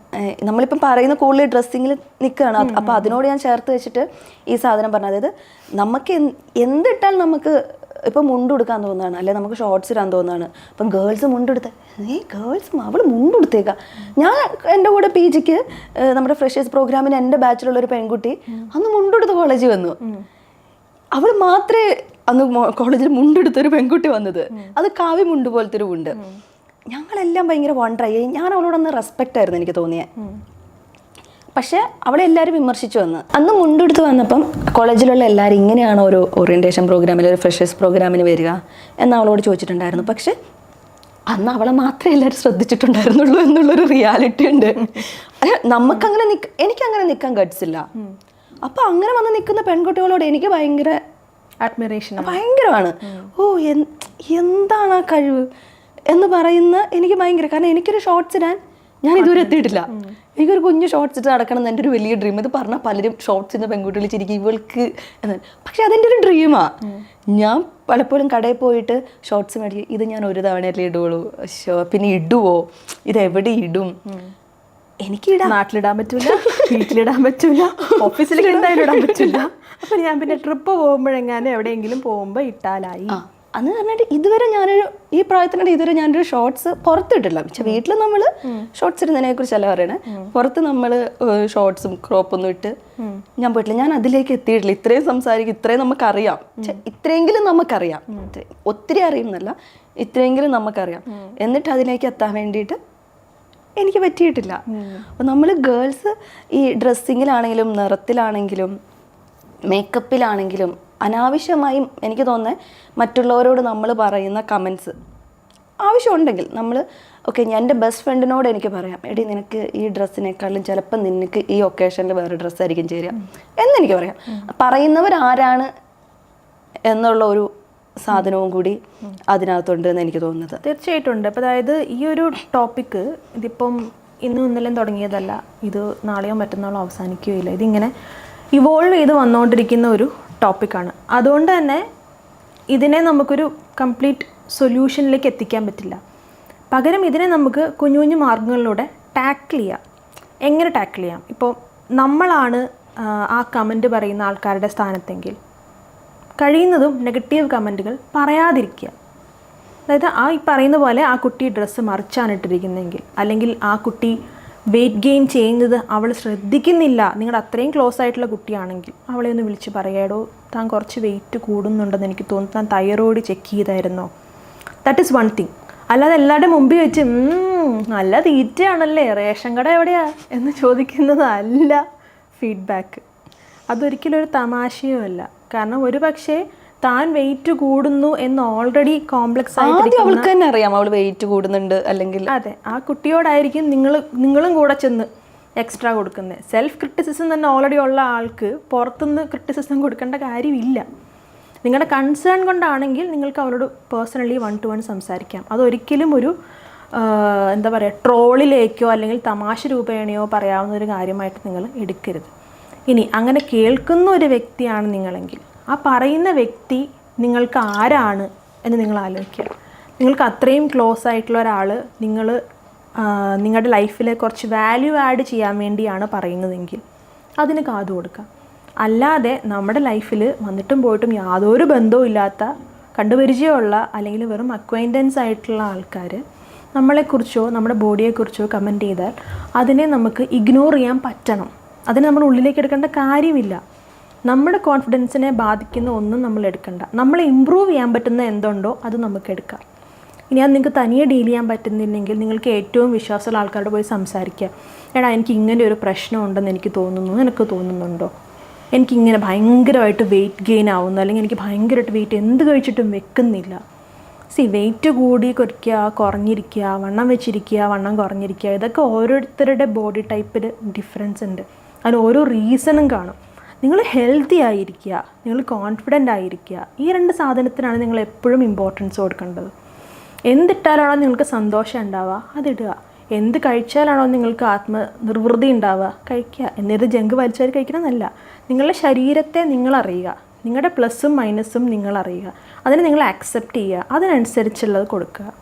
A: നമ്മളിപ്പം പറയുന്ന കൂടുതൽ ഡ്രസ്സിങ്ങിൽ നിൽക്കുകയാണ്. അപ്പോൾ അതിനോട് ഞാൻ ചേർത്ത് വെച്ചിട്ട് ഈ സാധനം പറഞ്ഞു. അതായത് നമുക്ക് എന്തിട്ടാൽ നമുക്ക് ഇപ്പം മുണ്ടെടുക്കാൻ തോന്നുകയാണ്, അല്ലെങ്കിൽ നമുക്ക് ഷോർട്സ് ഇടാൻ തോന്നുകയാണ്. അപ്പം ഗേൾസ് മുണ്ടെടുത്ത് അവൾ മുണ്ടെടുത്തേക്കാം. ഞാൻ എൻ്റെ കൂടെ PGക്ക് നമ്മുടെ ഫ്രഷേഴ്സ് പ്രോഗ്രാമിന് എൻ്റെ ബാച്ചിലുള്ളൊരു പെൺകുട്ടി അന്ന് മുണ്ടെടുത്ത് കോളേജിൽ വന്നു. അവൾ മാത്രമേ അന്ന് കോളേജിൽ മുണ്ടെടുത്തൊരു പെൺകുട്ടി വന്നത്. അത് കാവ്യ മുണ്ട് പോലത്തെ ഒരു മുണ്ട്. ഞങ്ങളെല്ലാം ഭയങ്കര വണ്ടറായി. ഞാൻ അവളോടൊന്ന് റെസ്പെക്റ്റ് ആയിരുന്നു എനിക്ക് തോന്നിയത്. പക്ഷെ അവളെ എല്ലാവരും വിമർശിച്ചു വന്ന്. അന്ന് മുണ്ടെടുത്ത് വന്നപ്പം കോളേജിലുള്ള എല്ലാവരും ഇങ്ങനെയാണ് ഒരു ഓറിയൻറ്റേഷൻ പ്രോഗ്രാമിൽ ഒരു ഫ്രഷേഴ്സ് പ്രോഗ്രാമിന് വരിക എന്ന് അവളോട് ചോദിച്ചിട്ടുണ്ടായിരുന്നു. പക്ഷെ അന്ന് അവളെ മാത്രമേ എല്ലാവരും ശ്രദ്ധിച്ചിട്ടുണ്ടായിരുന്നുള്ളൂ എന്നുള്ളൊരു റിയാലിറ്റി ഉണ്ട്. നമുക്കങ്ങനെ എനിക്കങ്ങനെ നിൽക്കാൻ ഗട്ട്സില്ല. അപ്പം അങ്ങനെ വന്ന് നിൽക്കുന്ന പെൺകുട്ടികളോട് എനിക്ക് ഭയങ്കര
B: അഡ്മിറേഷൻ,
A: ഭയങ്കരമാണ്. എന്താണ് ആ കഴിവ് എന്ന് പറയുന്ന എനിക്ക് ഭയങ്കര. കാരണം എനിക്കൊരു ഷോർട്സ് ഇടാൻ ഞാൻ ഇതുവരെ എത്തിയിട്ടില്ല. എനിക്കൊരു കുഞ്ഞു ഷോർട്സ് ഇട്ട് നടക്കണം എന്ന് എൻ്റെ ഒരു വലിയ ഡ്രീം. ഇത് പറഞ്ഞാൽ പലരും ഷോർട്സ് ഇന്ന് പെൺകുട്ടികൾ ചിരിക്കും ഇവൾക്ക് എന്ന്. പക്ഷെ അതെൻ്റെ ഒരു ഡ്രീമാണ്. ഞാൻ പലപ്പോഴും കടയിൽ പോയിട്ട് ഷോർട്സ് മേടിക്കും. ഇത് ഞാൻ ഒരു തവണയല്ലേ ഇടുള്ളൂ, പിന്നെ ഇടുവോ, ഇത് എവിടെ ഇടും? എനിക്ക്
B: നാട്ടിലിടാൻ പറ്റൂല, വീട്ടിലിടാൻ പറ്റൂല, ഓഫീസിലേക്ക് എന്തായാലും ഇടാൻ പറ്റില്ല. അപ്പം ഞാൻ പിന്നെ ട്രിപ്പ് പോകുമ്പോഴെങ്ങാനും എവിടെയെങ്കിലും പോകുമ്പോൾ ഇട്ടാലായി.
A: അന്ന് പറഞ്ഞിട്ട് ഇതുവരെ ഈ പ്രായത്തിനിടെ ഇതുവരെ ഞാനൊരു ഷോർട്സ് പുറത്തിട്ടില്ല. പക്ഷെ വീട്ടിൽ നമ്മൾ ഷോർട്സ് ഇടുന്നതിനെ കുറിച്ചല്ല പറയണേ. പുറത്ത് നമ്മൾ ഷോർട്സും ക്രോപ്പൊന്നും ഇട്ട് ഞാൻ പോയിട്ടില്ല. ഞാൻ അതിലേക്ക് എത്തിയിട്ടില്ല. ഇത്രയും സംസാരിക്കും, ഇത്രയും നമുക്കറിയാം. ഇത്രയെങ്കിലും നമുക്കറിയാം. ഒത്തിരി അറിയുന്നല്ല, ഇത്രയെങ്കിലും നമുക്കറിയാം. എന്നിട്ട് അതിലേക്ക് എത്താൻ വേണ്ടിയിട്ട് എനിക്ക് പറ്റിയിട്ടില്ല. അപ്പം നമ്മൾ ഗേൾസ് ഈ ഡ്രസ്സിങ്ങിലാണെങ്കിലും നിറത്തിലാണെങ്കിലും മേക്കപ്പിലാണെങ്കിലും അനാവശ്യമായും എനിക്ക് തോന്നുന്നത് മറ്റുള്ളവരോട് നമ്മൾ പറയുന്ന കമൻസ് ആവശ്യമുണ്ടെങ്കിൽ നമ്മൾ എൻ്റെ ബെസ്റ്റ് ഫ്രണ്ടിനോട് എനിക്ക് പറയാം, എടി നിനക്ക് ഈ ഡ്രസ്സിനേക്കാളും ചിലപ്പോൾ നിനക്ക് ഈ ഒക്കേഷനിൽ വേറെ ഡ്രസ്സായിരിക്കും ചേരുക എന്നെനിക്ക് പറയാം. പറയുന്നവരാരാണ് എന്നുള്ള ഒരു സാധനവും കൂടി അതിനകത്തുണ്ട് എന്ന് എനിക്ക് തോന്നുന്നത്.
B: തീർച്ചയായിട്ടും ഉണ്ട്. അപ്പോൾ അതായത് ഈ ഒരു ടോപ്പിക്ക് ഇതിപ്പം ഇന്നും ഇന്നലെയും തുടങ്ങിയതല്ല, ഇത് നാളെയോ മറ്റന്നാളോ അവസാനിക്കുകയില്ല. ഇതിങ്ങനെ ഇവോൾവ് ചെയ്ത് വന്നുകൊണ്ടിരിക്കുന്ന ഒരു ടോപ്പിക്കാണ്. അതുകൊണ്ട് തന്നെ ഇതിനെ നമുക്കൊരു കംപ്ലീറ്റ് സൊല്യൂഷനിലേക്ക് എത്തിക്കാൻ പറ്റില്ല. പകരം ഇതിനെ നമുക്ക് കുഞ്ഞു കുഞ്ഞു മാർഗങ്ങളിലൂടെ ടാക്കിൾ ചെയ്യാം. എങ്ങനെ ടാക്കിൾ ചെയ്യാം? ഇപ്പോൾ നമ്മളാണ് ആ കമൻറ്റ് പറയുന്ന ആൾക്കാരുടെ സ്ഥാനത്തെങ്കിൽ കഴിയുന്നതും നെഗറ്റീവ് കമൻറ്റുകൾ പറയാതിരിക്കുക. അതായത് ഈ പറയുന്ന പോലെ ആ കുട്ടി ഡ്രസ്സ് മറിച്ചാണ് ഇട്ടിരിക്കുന്നതെങ്കിൽ, അല്ലെങ്കിൽ ആ കുട്ടി വെയിറ്റ് ഗെയിൻ ചെയ്യുന്നത് അവൾ ശ്രദ്ധിക്കുന്നില്ല, നിങ്ങളുടെ അത്രയും ക്ലോസ് ആയിട്ടുള്ള കുട്ടിയാണെങ്കിൽ അവളെ ഒന്ന് വിളിച്ച് പറയാടോ, താൻ കുറച്ച് വെയിറ്റ് കൂടുന്നുണ്ടെന്ന് എനിക്ക് തോന്നുന്നു, താൻ തൈറോയ്ഡ് ചെക്ക് ചെയ്തായിരുന്നോ? That is one thing. അല്ലാതെ എല്ലാവരുടെ മുമ്പിൽ വെച്ച് നല്ല തീറ്റയാണല്ലേ, റേഷൻ കട എവിടെയാ എന്ന് ചോദിക്കുന്നതല്ല ഫീഡ്ബാക്ക്. അതൊരിക്കലും ഒരു തമാശയോ അല്ല. കാരണം ഒരു പക്ഷേ താൻ വെയിറ്റ് കൂടുന്നു എന്ന് ഓൾറെഡി കോംപ്ലക്സ് ആയിട്ട്
A: അവൾക്ക് തന്നെ അറിയാം അവൾ വെയിറ്റ് കൂടുന്നുണ്ട്. അല്ലെങ്കിൽ
B: അതെ, ആ കുട്ടിയോടായിരിക്കും നിങ്ങളും കൂടെ ചെന്ന് എക്സ്ട്രാ കൊടുക്കുന്നത്. സെൽഫ് ക്രിറ്റിസിസം തന്നെ ഓൾറെഡി ഉള്ള ആൾക്ക് പുറത്തുനിന്ന് ക്രിറ്റിസിസം കൊടുക്കേണ്ട കാര്യമില്ല. നിങ്ങളുടെ കൺസേൺ കൊണ്ടാണെങ്കിൽ നിങ്ങൾക്ക് അവരോട് പേഴ്സണലി 1-to-1 സംസാരിക്കാം. അതൊരിക്കലും ഒരു എന്താ പറയുക, ട്രോളിലേക്കോ അല്ലെങ്കിൽ തമാശ രൂപേണയോ പറയാവുന്ന ഒരു കാര്യമായിട്ട് നിങ്ങൾ എടുക്കരുത്. ഇനി അങ്ങനെ കേൾക്കുന്ന ഒരു വ്യക്തിയാണ് നിങ്ങളെങ്കിൽ ആ പറയുന്ന വ്യക്തി നിങ്ങൾക്ക് ആരാണ് എന്ന് നിങ്ങൾ ആലോചിക്കുക. നിങ്ങൾക്ക് അത്രയും ക്ലോസ് ആയിട്ടുള്ള ഒരാൾ നിങ്ങളുടെ ലൈഫിൽ കുറച്ച് വാല്യൂ ആഡ് ചെയ്യാൻ വേണ്ടിയാണ് പറയുന്നതെങ്കിൽ അതിന് കാത് കൊടുക്കുക. അല്ലാതെ നമ്മുടെ ലൈഫിൽ വന്നിട്ടും പോയിട്ടും യാതൊരു ബന്ധവും ഇല്ലാത്ത, കണ്ടുപരിചയമുള്ള അല്ലെങ്കിൽ വെറും അക്വൈൻറ്റൻസ് ആയിട്ടുള്ള ആൾക്കാർ നമ്മളെക്കുറിച്ചോ നമ്മുടെ ബോഡിയെക്കുറിച്ചോ കമൻറ്റ് ചെയ്താൽ അതിനെ നമുക്ക് ഇഗ്നോർ ചെയ്യാൻ പറ്റണം. അതിനെ നമ്മൾ ഉള്ളിലേക്ക് എടുക്കേണ്ട കാര്യമില്ല. നമ്മുടെ കോൺഫിഡൻസിനെ ബാധിക്കുന്ന ഒന്നും നമ്മൾ എടുക്കണ്ട. നമ്മളെ ഇമ്പ്രൂവ് ചെയ്യാൻ പറ്റുന്ന എന്തുണ്ടോ അത് നമുക്ക് എടുക്കാം. ഇനി അത് നിങ്ങൾക്ക് തനിയെ ഡീൽ ചെയ്യാൻ പറ്റുന്നില്ലെങ്കിൽ നിങ്ങൾക്ക് ഏറ്റവും വിശ്വാസമുള്ള ആൾക്കാരോട് പോയി സംസാരിക്കുക. എടാ, എനിക്ക് ഇങ്ങനെ ഒരു പ്രശ്നം ഉണ്ടെന്ന് എനിക്ക് തോന്നുന്നു, നിനക്ക് തോന്നുന്നുണ്ടോ? എനിക്കിങ്ങനെ ഭയങ്കരമായിട്ട് വെയിറ്റ് ഗെയിൻ ആവുന്നു, അല്ലെങ്കിൽ എനിക്ക് ഭയങ്കരമായിട്ട് വെയിറ്റ് എന്ത് കഴിച്ചിട്ടും വെക്കുന്നില്ല. വെയിറ്റ് കൂടി കുറഞ്ഞിരിക്കുക, വണ്ണം വെച്ചിരിക്കുക, വണ്ണം കുറഞ്ഞിരിക്കുക, ഇതൊക്കെ ഓരോരുത്തരുടെ ബോഡി ടൈപ്പിൽ ഡിഫറൻസ് ഉണ്ട്. അതിന് ഓരോ റീസണും കാണും. നിങ്ങൾ ഹെൽത്തി ആയിരിക്കുക, നിങ്ങൾ കോൺഫിഡൻ്റ് ആയിരിക്കുക, ഈ 2 സാധനത്തിനാണ് നിങ്ങൾ എപ്പോഴും ഇമ്പോർട്ടൻസ് കൊടുക്കേണ്ടത്. എന്തിട്ടാലാണോ നിങ്ങൾക്ക് സന്തോഷം ഉണ്ടാവുക അതിടുക. എന്ത് കഴിച്ചാലാണോ നിങ്ങൾക്ക് ആത്മനിർവൃതി ഉണ്ടാവുക കഴിക്കുക. എന്നിട്ട് ജങ്ക് വലിച്ചാൽ കഴിക്കണമെന്നല്ല. നിങ്ങളുടെ ശരീരത്തെ നിങ്ങളറിയുക. നിങ്ങളുടെ പ്ലസ്സും മൈനസും നിങ്ങൾ അറിയുക, അതിനെ നിങ്ങൾ ആക്സെപ്റ്റ് ചെയ്യുക, അതിനനുസരിച്ചുള്ളത് കൊടുക്കുക.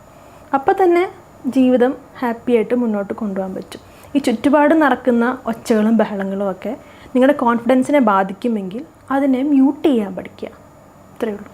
B: അപ്പോൾ തന്നെ ജീവിതം ഹാപ്പി ആയിട്ട് മുന്നോട്ട് കൊണ്ടുപോകാൻ പറ്റും. ഈ ചുറ്റുപാട് നടക്കുന്ന ഒച്ചകളും ബഹളങ്ങളും ഒക്കെ നിങ്ങളുടെ കോൺഫിഡൻസിനെ ബാധിക്കുമെങ്കിൽ അതിനെ മ്യൂട്ട് ചെയ്യാൻ പഠിക്കുക. അത്രയേ ഉള്ളൂ.